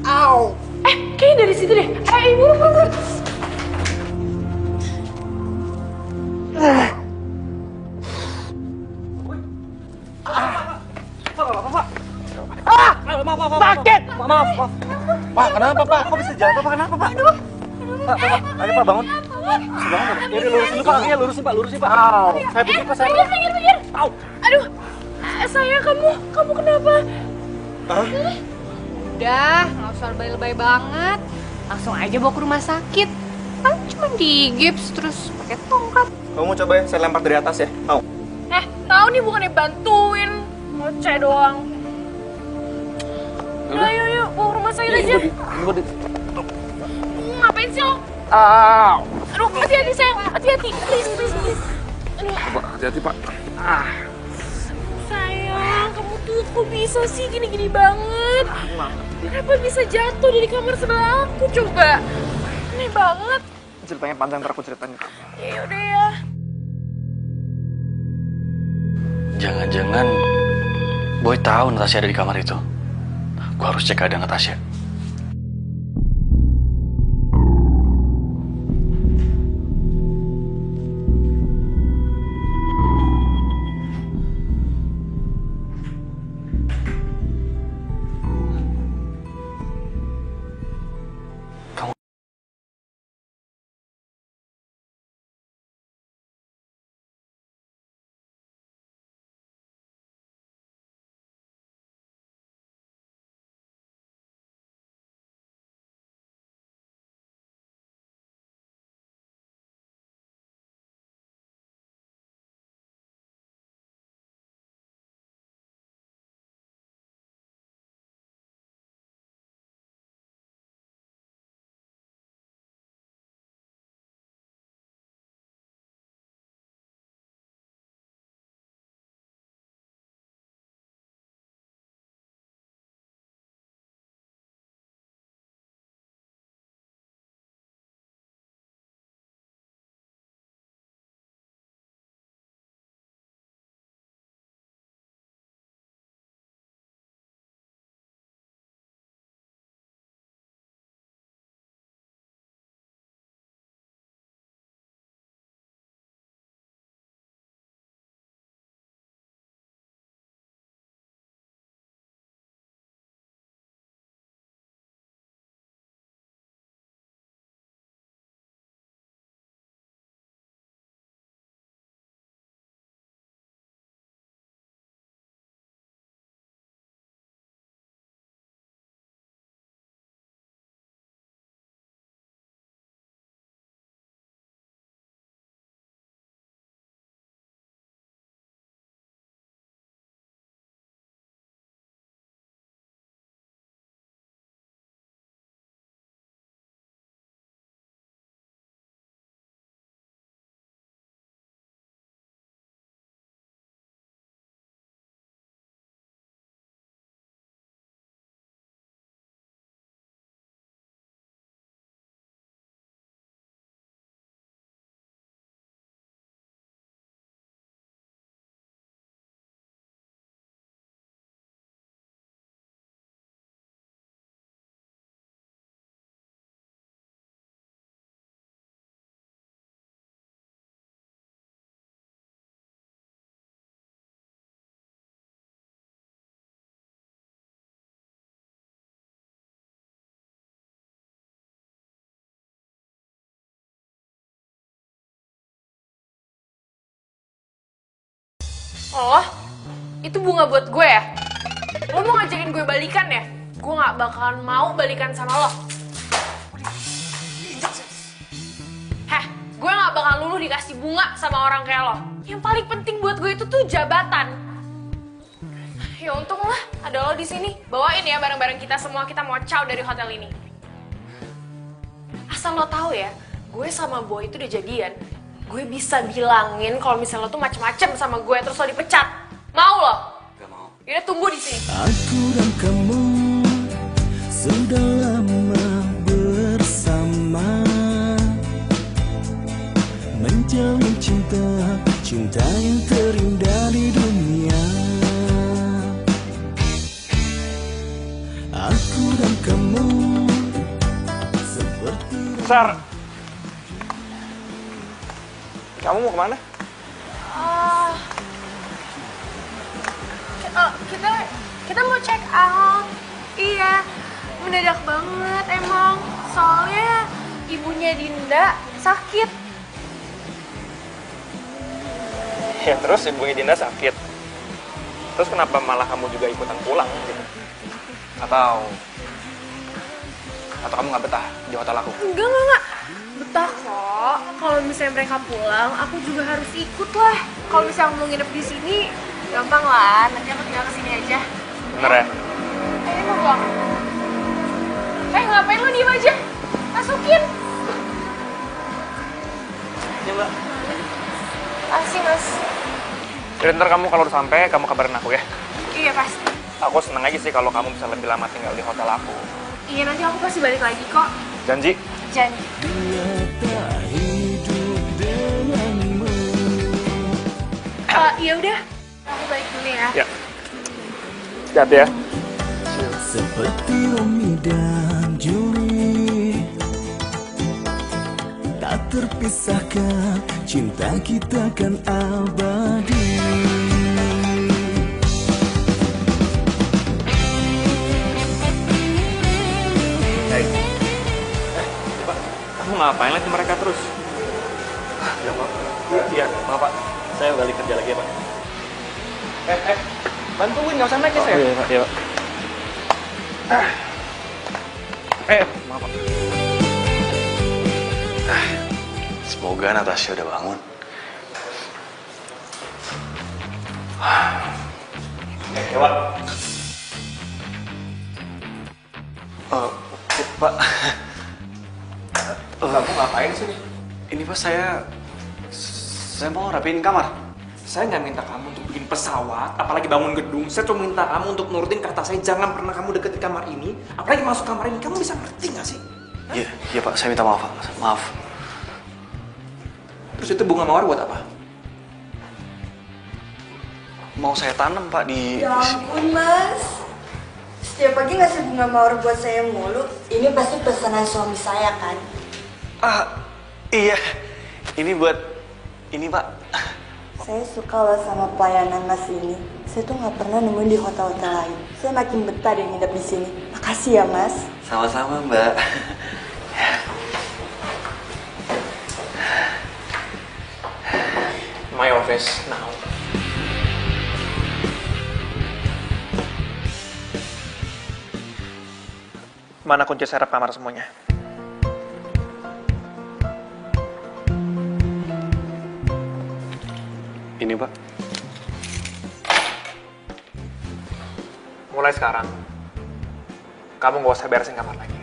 Au! Kayaknya dari situ deh. Buru. Sakit! Maaf. Pak, kenapa Pak? Kok bisa jatuh Pak? Kenapa Pak? Aduh. Pak, ayo Pak bangun. Bisa bangun Pak. Ya lurusin dulu Pak. Iya lurusin Pak. Au. Saya pikir Pak, saya. Pinggir. Au. Aduh. Sayang, kamu kenapa? Hah? Udah, nggak usah lebay-lebay banget. Langsung aja bawa ke rumah sakit. Kan cuma digips terus pakai tongkat. Kamu mau coba ya? Saya lempar dari atas ya. Mau? Tahu nih bukannya bantuin. Ngoceh doang. Udah, yuk, bawa ke rumah sakit aja. Ngapain sih lo? Aduh, hati-hati sayang, hati-hati. Please. Aduh. Pak, hati-hati Pak. Sayang, kamu tuh kok bisa sih gini-gini banget? Kenapa bisa jatuh dari kamar sebelah aku coba? Aneh banget. Ceritanya panjang, ntar aku ceritain ke kamu. Ya udah ya. Jangan-jangan Boy tahu Natasha ada di kamar itu. Gue harus cek keadaan Natasha. Oh, itu bunga buat gue ya? Lo mau ngajakin gue balikan ya? Gue gak bakalan mau balikan sama lo. Heh, gue gak bakal luluh dikasih bunga sama orang kayak lo. Yang paling penting buat gue itu tuh jabatan. Ya untung lah, ada lo di sini. Bawain ya barang-barang kita semua, kita mau caw dari hotel ini. Asal lo tahu ya, gue sama Boy itu udah jadian. Gue bisa bilangin kalau misalnya lo tuh macem-macem sama gue terus lo dipecat. Mau lo? Gak mau. Yaudah tunggu di sini. Aku dan kamu sudah lama bersama, menjalin cinta yang terindah di dunia. Aku dan kamu seperti Sar, kamu mau kemana? Kita mau check out. Iya, mendadak banget emang. Soalnya ibunya Dinda sakit. Ya terus ibunya Dinda sakit. Terus kenapa malah kamu juga ikutan pulang gitu? Atau kamu nggak betah di hotel aku? Enggak. Betah kok. Kalau misalnya mereka pulang, aku juga harus ikut lah. Kalau misalnya mau nginep di sini, Gampang lah, nanti aku tinggal kesini aja. Bener ya? Ini mau pulang. Ngapain lo diem aja? Masukin. Ya mbak. Makasih mas. Jadi ntar kamu kalau udah sampai, kamu kabarin aku ya. Iya pasti. Aku seneng aja sih kalau kamu bisa lebih lama tinggal di hotel aku. Iya nanti aku pasti balik lagi kok. Janji? Janji. Ya udah, aku balik dulu ya. Ya. Hati-hati ya. Seperti Romi dan Juli, tak terpisahkan, cinta kita kan abadi. Hey. Pak, kamu ngapain lihat mereka terus? Ya Pak. Iya, maaf Pak. Saya balik kerja lagi ya Pak. Bantuin, nggak usah naik ya saya. Iya Pak, iya Pak. Maaf Pak. Semoga Natasha udah bangun. Dewa. Pak. Kamu ngapain sih nih? Ini Pak, saya mau rapiin kamar. Saya nggak minta kamu untuk bikin pesawat, apalagi bangun gedung. Saya cuma minta kamu untuk nurutin kata saya, jangan pernah kamu deket di kamar ini, apalagi masuk kamar ini. Kamu bisa ngerti nggak sih? Iya Pak, saya minta maaf Pak. Maaf. Terus itu bunga mawar buat apa? Mau saya tanam Pak di... Ya ampun mas, setiap pagi ngasih bunga mawar buat saya mulu. Ini pasti pesanan suami saya kan? Iya. Ini buat... Ini Pak. Saya suka loh sama pelayanan mas ini. Saya tuh nggak pernah nemuin di hotel-hotel lain. Saya makin betah deh nginep di sini. Makasih ya mas. Sama-sama Mbak. My office now. Mana kunci serep kamar semuanya? Ini Pak. Mulai sekarang, kamu gak usah beresin kamar lagi.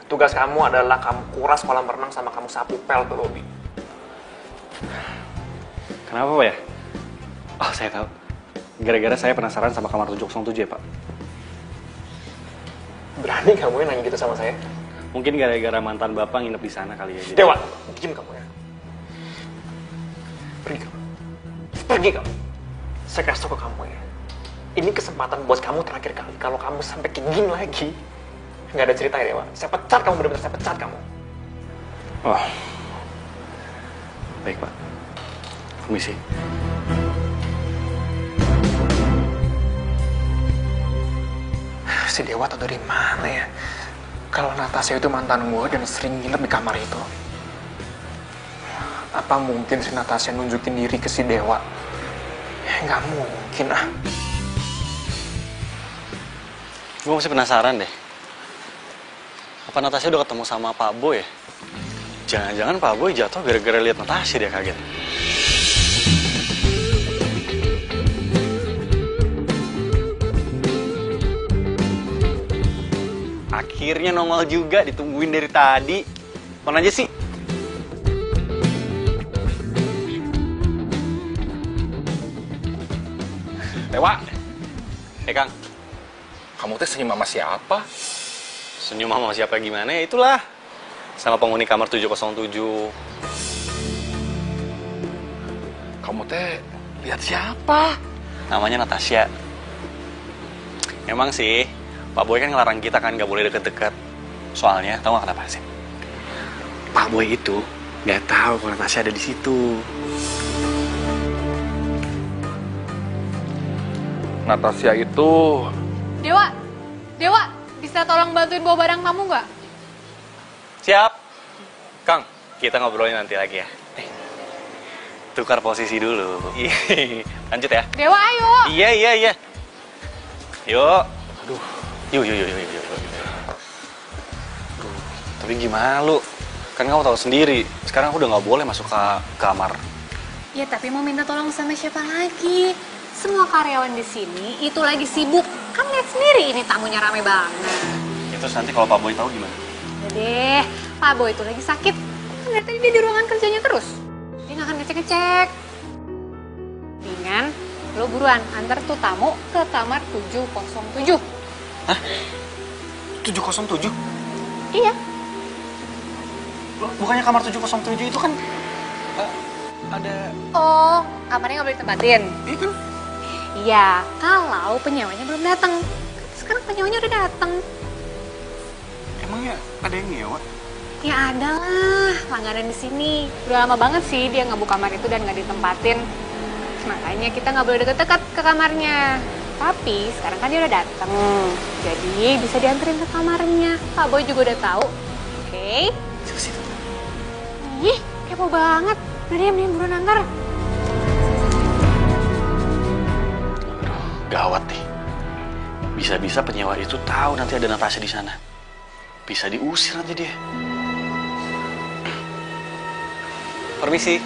Tugas kamu adalah kamu kuras kolam renang sama kamu sapu pel ke lobi. Kenapa Pak ya? Oh saya tahu. Gara-gara saya penasaran sama kamar 707 ya Pak. Berani kamu ya nanya gitu sama saya? Mungkin gara-gara mantan Bapak nginep di sana kali ya. Jadi... Dewa, diam kamu ya. Pergi kamu. Pergi kamu. Saya kasih tau ke kamu ya. Ini kesempatan buat kamu terakhir kali. Kalau kamu sampai kayak gini lagi, nggak ada cerita ya Dewa. Saya pecat kamu, benar-benar saya pecat kamu. Oh. Baik Pak. Permisi. Si Dewa tau dari mana ya? Kalau Natasha itu mantan gue dan sering nginep di kamar itu. Apa mungkin si Natasha nunjukin diri ke si Dewa? Ya nggak mungkin ah. Gue masih penasaran deh. Apa Natasha udah ketemu sama Pak Boy ya? Jangan-jangan Pak Boy jatuh gara-gara lihat Natasha dia kaget. Akhirnya nongol juga, ditungguin dari tadi. Mana aja sih? Dewa, Kang. kamu teh senyum sama siapa? Senyum sama siapa gimana ya itulah. Sama penghuni kamar 707. Kamu teh lihat siapa? Namanya Natasha. Emang sih, Pak Boy kan ngelarang kita kan gak boleh deket-deket. Soalnya, tau gak kenapa sih? Pak Boy itu gak tahu kalau Natasha ada di situ. Natasha itu... Dewa, bisa tolong bantuin bawa barang kamu nggak? Siap. Kang, kita ngobrolin nanti lagi ya. Tukar posisi dulu. Lanjut ya. Dewa, ayo. Iya. Yuk. Aduh. Yuk. Tapi gimana lu? Kan kamu tahu sendiri, sekarang aku udah nggak boleh masuk ke kamar. Ya tapi mau minta tolong sama siapa lagi? Semua karyawan di sini itu lagi sibuk. Kan lihat sendiri ini tamunya rame banget. Terus nanti kalau Pak Boy tahu gimana? Udah deh, Pak Boy itu lagi sakit. Kan dari tadi dia di ruangan kerjanya terus. Dia nggak akan ngecek-ngecek. Mendingan lo buruan antar tuh tamu ke kamar 707. Hah? 707? Iya. Bukannya kamar 707 itu kan ada... Oh, kamarnya nggak boleh ditempatin? Iya kan? Iya, kalau penyewanya belum datang. Sekarang penyewanya udah datang. Emangnya ada yang nyewa? Ya ada lah, langganan di sini. Udah lama banget sih dia nggak buka kamar itu dan nggak ditempatin. Makanya kita nggak boleh deket-deket ke kamarnya. Tapi sekarang kan dia udah datang. Jadi bisa dianterin ke kamarnya. Pak Boy juga udah tahu. Oke? Ih, kepo banget. Udah deh, mending buruan antar. Gawat nih. Bisa-bisa penyewa itu tahu nanti ada Natasha di sana. Bisa diusir nanti dia. Permisi.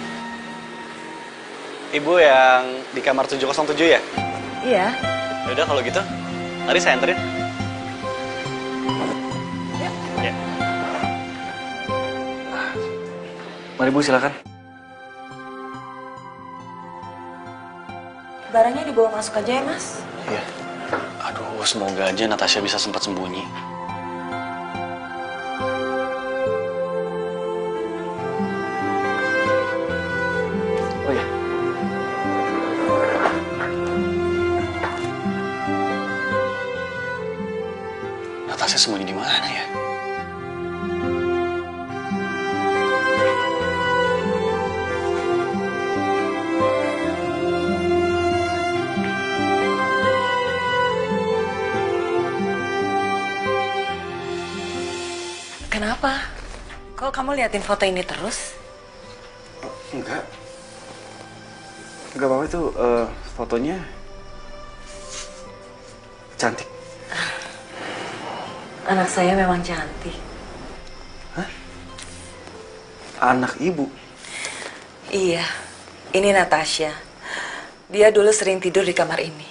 Ibu yang di kamar 707 ya? Iya. Yaudah kalau gitu, mari saya anterin. Yuk. Ya. Mari Bu, silakan. Barangnya dibawa masuk aja ya, Mas. Iya. Aduh, semoga aja Natasha bisa sempat sembunyi. Oh ya. Natasha sembunyi di mana ya? Kenapa? Kok kamu liatin foto ini terus? Enggak. Enggak apa-apa itu fotonya cantik. Anak saya memang cantik. Hah? Anak ibu? Iya, ini Natasha. Dia dulu sering tidur di kamar ini.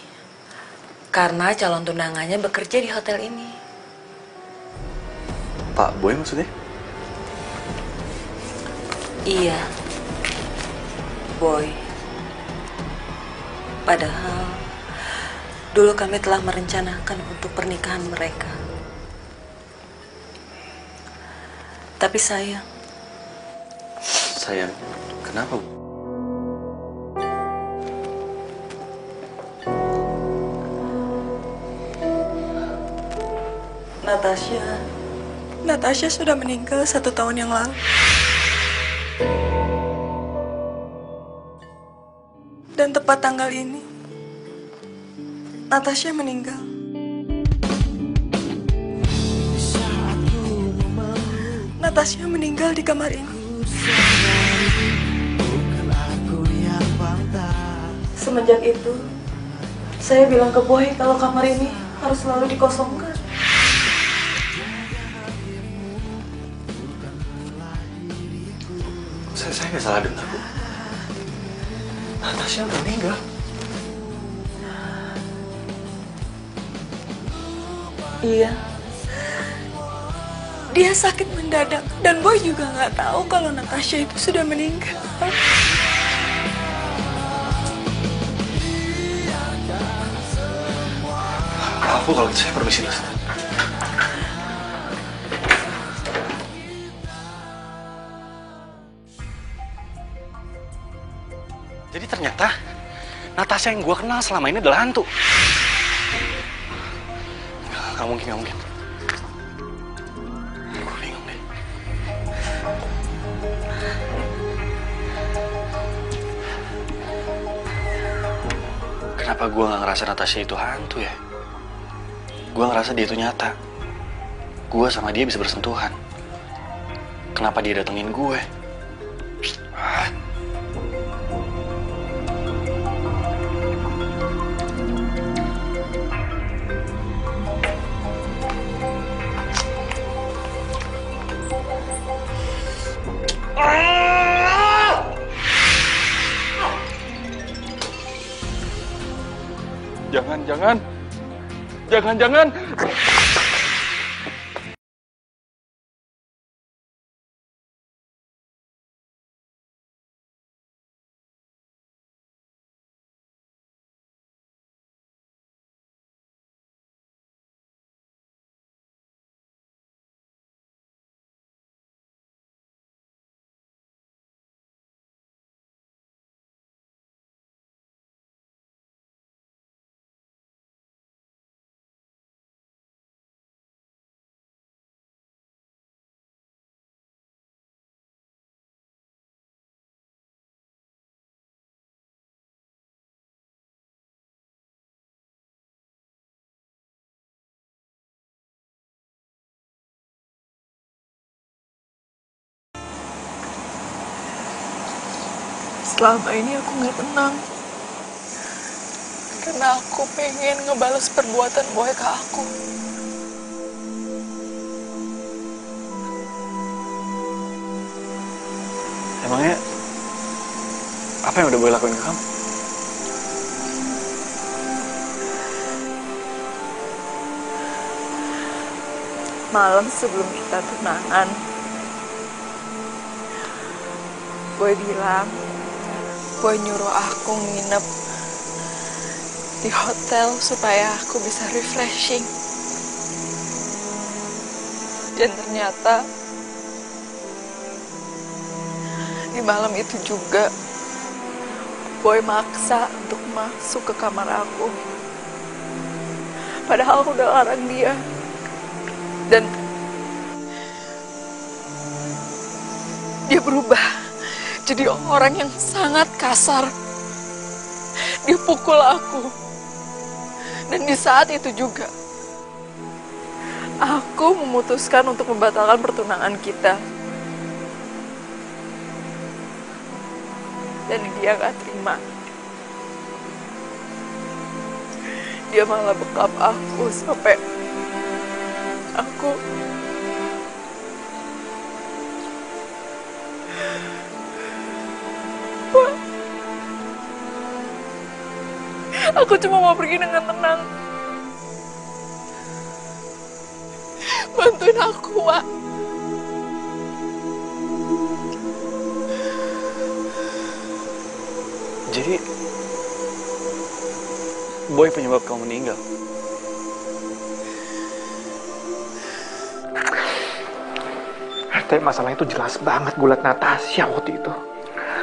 Karena calon tunangannya bekerja di hotel ini. Pak Boy maksudnya? Iya, Boy. Padahal dulu kami telah merencanakan untuk pernikahan mereka. Tapi sayang. Sayang, kenapa Bu? Natasha sudah meninggal 1 tahun yang lalu. Dan tepat tanggal ini, Natasha meninggal. Natasha meninggal di kamar ini. Semenjak itu, saya bilang ke Boy kalau kamar ini harus selalu dikosongkan. Saya nggak salah dengar, Bu. Natasha udah meninggal. Iya. Dia sakit mendadak dan Boy juga nggak tahu kalau Natasha itu sudah meninggal. Maaf Bu, kalau gitu saya permisi dulu. Jadi ternyata Natasha yang gue kenal selama ini adalah hantu. Gak mungkin, gak mungkin. Gue bingung deh. Kenapa gue gak ngerasa Natasha itu hantu ya? Gue ngerasa dia itu nyata. Gue sama dia bisa bersentuhan. Kenapa dia datengin gue? Hah? Jangan-jangan. Selama ini aku nggak tenang. Karena aku pengen ngebales perbuatan Boy ke aku. Emangnya apa yang udah Boy lakuin ke kamu? Malam sebelum kita tunangan, Boy bilang, Boy nyuruh aku nginep di hotel supaya aku bisa refreshing. Dan ternyata di malam itu juga Boy maksa untuk masuk ke kamar aku. Padahal aku udah larang dia. Dan dia berubah jadi orang yang sangat kasar. Dia pukul aku. Dan di saat itu juga aku memutuskan untuk membatalkan pertunangan kita. Dan dia gak terima. Dia malah bekap aku sampai aku cuma mau pergi dengan tenang. Bantuin aku, Wak. Jadi Boy penyebab kamu meninggal? Tapi masalahnya itu jelas banget gue liat Natasha waktu itu.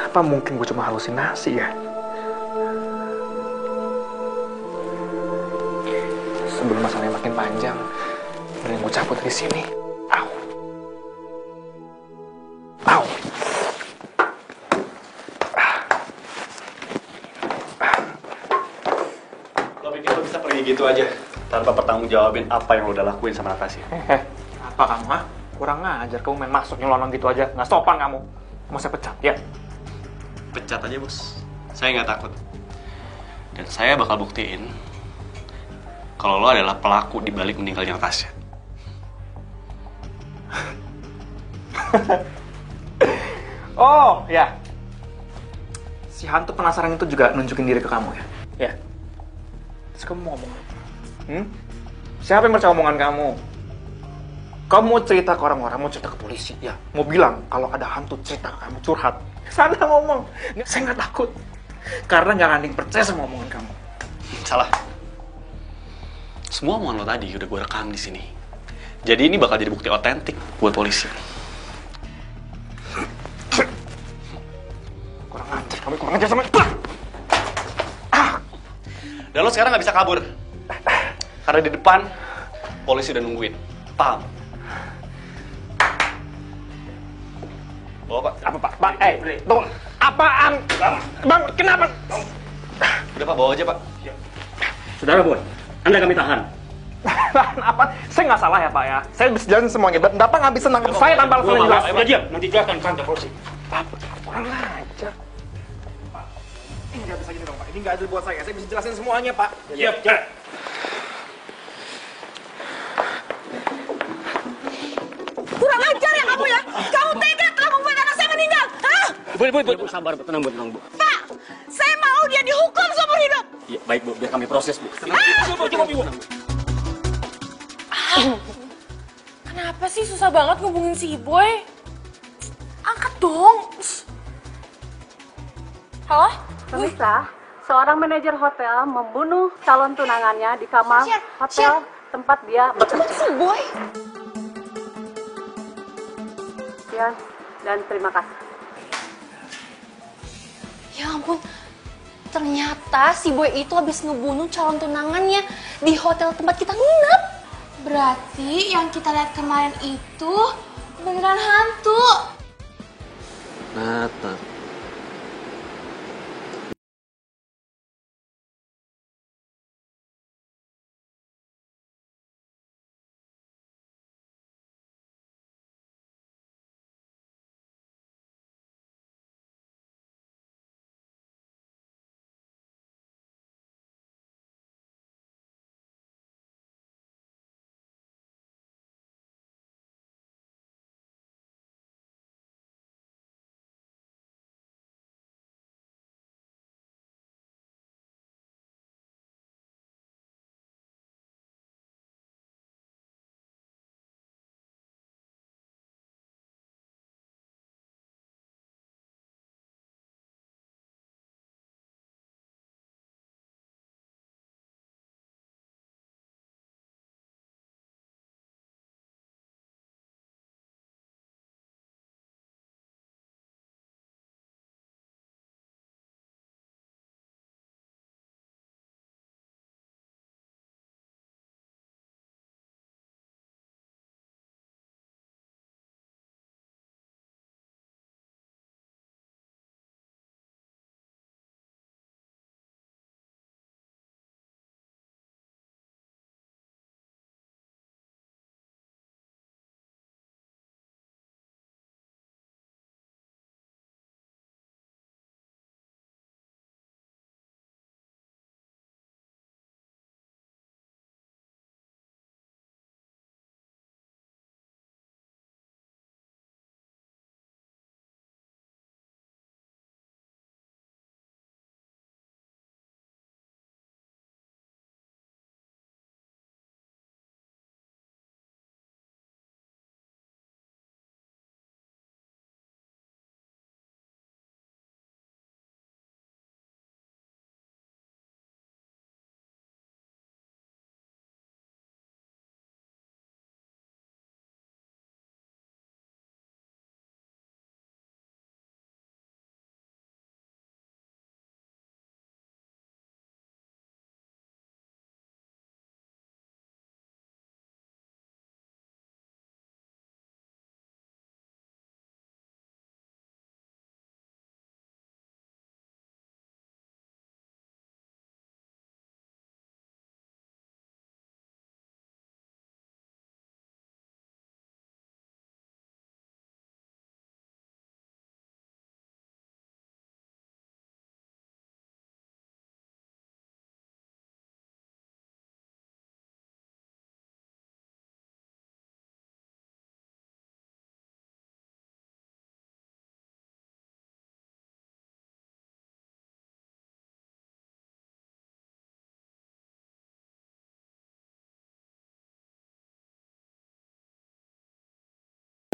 Apa mungkin gue cuma halusinasi ya? Sebelum masalahnya makin panjang, mending gue cabut dari sini. Au. Au. Lo pikir lo bisa pergi gitu aja tanpa pertanggungjawabin apa yang lo udah lakuin sama Natasha? Apa kamu, ha? Kurang ngajar, kamu main masuk nyelonong gitu aja. Nggak sopan kamu. Mau saya pecat, ya? Pecat aja, Bos. Saya nggak takut. Dan saya bakal buktiin kalau lo adalah pelaku di balik meninggalnya Natasha. Oh, ya. Si hantu penasaran itu juga nunjukin diri ke kamu, ya? Ya. Terus kamu mau ngomong apa? Siapa yang percaya omongan kamu? Kamu mau cerita ke orang-orang, mau cerita ke polisi, ya? Mau bilang kalau ada hantu cerita ke kamu, curhat. Sana ngomong. Saya nggak takut. Karena nggak ada yang percaya sama omongan kamu. Salah. Semua omongan lo tadi udah gue rekam di sini. Jadi ini bakal jadi bukti otentik buat polisi. Kurang ajar, kamu kurang ajar sama... Dan lo sekarang nggak bisa kabur. Karena di depan, polisi udah nungguin. Paham? Bawa, Pak. Apa, Pak? Pak, tunggu. Apaan? Bang, kenapa? Udah, Pak, bawa aja, Pak. Saudara Boy, Anda kami tahan. Tahan apa? Saya nggak salah ya, Pak, ya? Saya bisa jelasin semuanya. Dan Bapak nggak bisa nangkep saya tanpa alasan yang jelas. Udah diam, nanti jelaskan kantor polisi. Pak, kurang ajar. Pak, ini nggak bisa gini dong, Pak. Ini nggak adil buat saya. Saya bisa jelasin semuanya, Pak. Siap, jalan. Kurang ajar ya kamu ya? Kamu tega telah membuat anak saya meninggal, hah? Bu, sabar, tenang, Bu. Pak, saya mau dia dihukum seumur hidup. Ya, baik Bu, biar kami proses Bu. Coba Bu. Kenapa sih susah banget ngubungin si Boy? Angkat dong. Halo? Pemirsa, seorang manajer hotel membunuh calon tunangannya di kamar hotel tempat dia bekerja. Si Boy. Sekian dan terima kasih. Ya ampun, ternyata si Boy itu habis ngebunuh calon tunangannya di hotel tempat kita nginep. Berarti yang kita lihat kemarin itu beneran hantu. Nathan.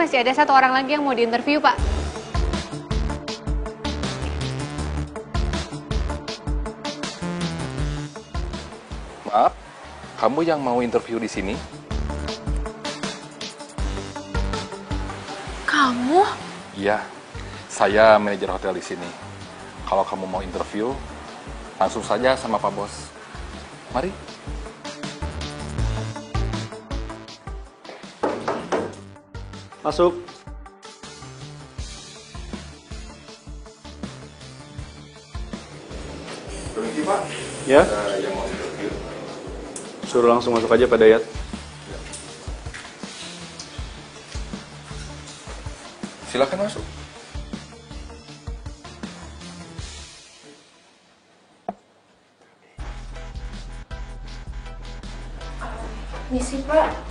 Masih ada satu orang lagi yang mau diinterview, Pak. Maaf, kamu yang mau interview di sini? Kamu? Iya, saya manajer hotel di sini. Kalau kamu mau interview, langsung saja sama Pak Bos. Mari. Masuk. Permisi Pak. Ya? Yang mau interview. Suruh langsung masuk aja Pak Dayat. Silakan masuk. Misi Pak.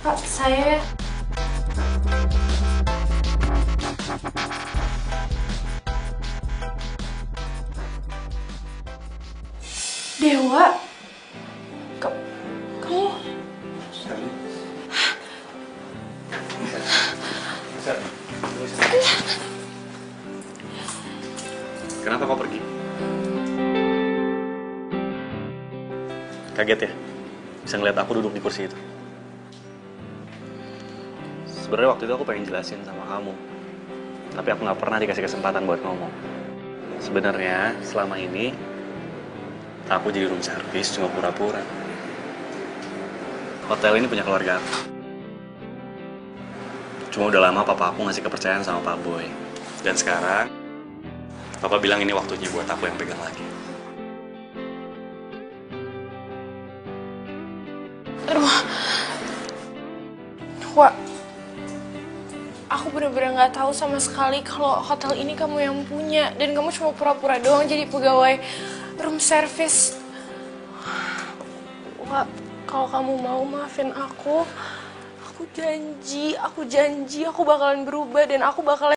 Pak, saya... Dewa? Kamu? Kenapa kau pergi? Kaget ya? Bisa ngeliat aku duduk di kursi itu. Sebenarnya waktu itu aku pengen jelasin sama kamu. Tapi aku nggak pernah dikasih kesempatan buat ngomong. Sebenarnya selama ini aku jadi room service cuma pura-pura. Hotel ini punya keluarga aku. Cuma udah lama papa aku ngasih kepercayaan sama Pak Boy. Dan sekarang papa bilang ini waktunya buat aku yang pegang lagi. Aduh. Wak, aku bener-bener nggak tahu sama sekali kalau hotel ini kamu yang punya dan kamu cuma pura-pura doang jadi pegawai room service. Wak, kalau kamu mau maafin aku janji aku bakalan berubah dan aku bakalan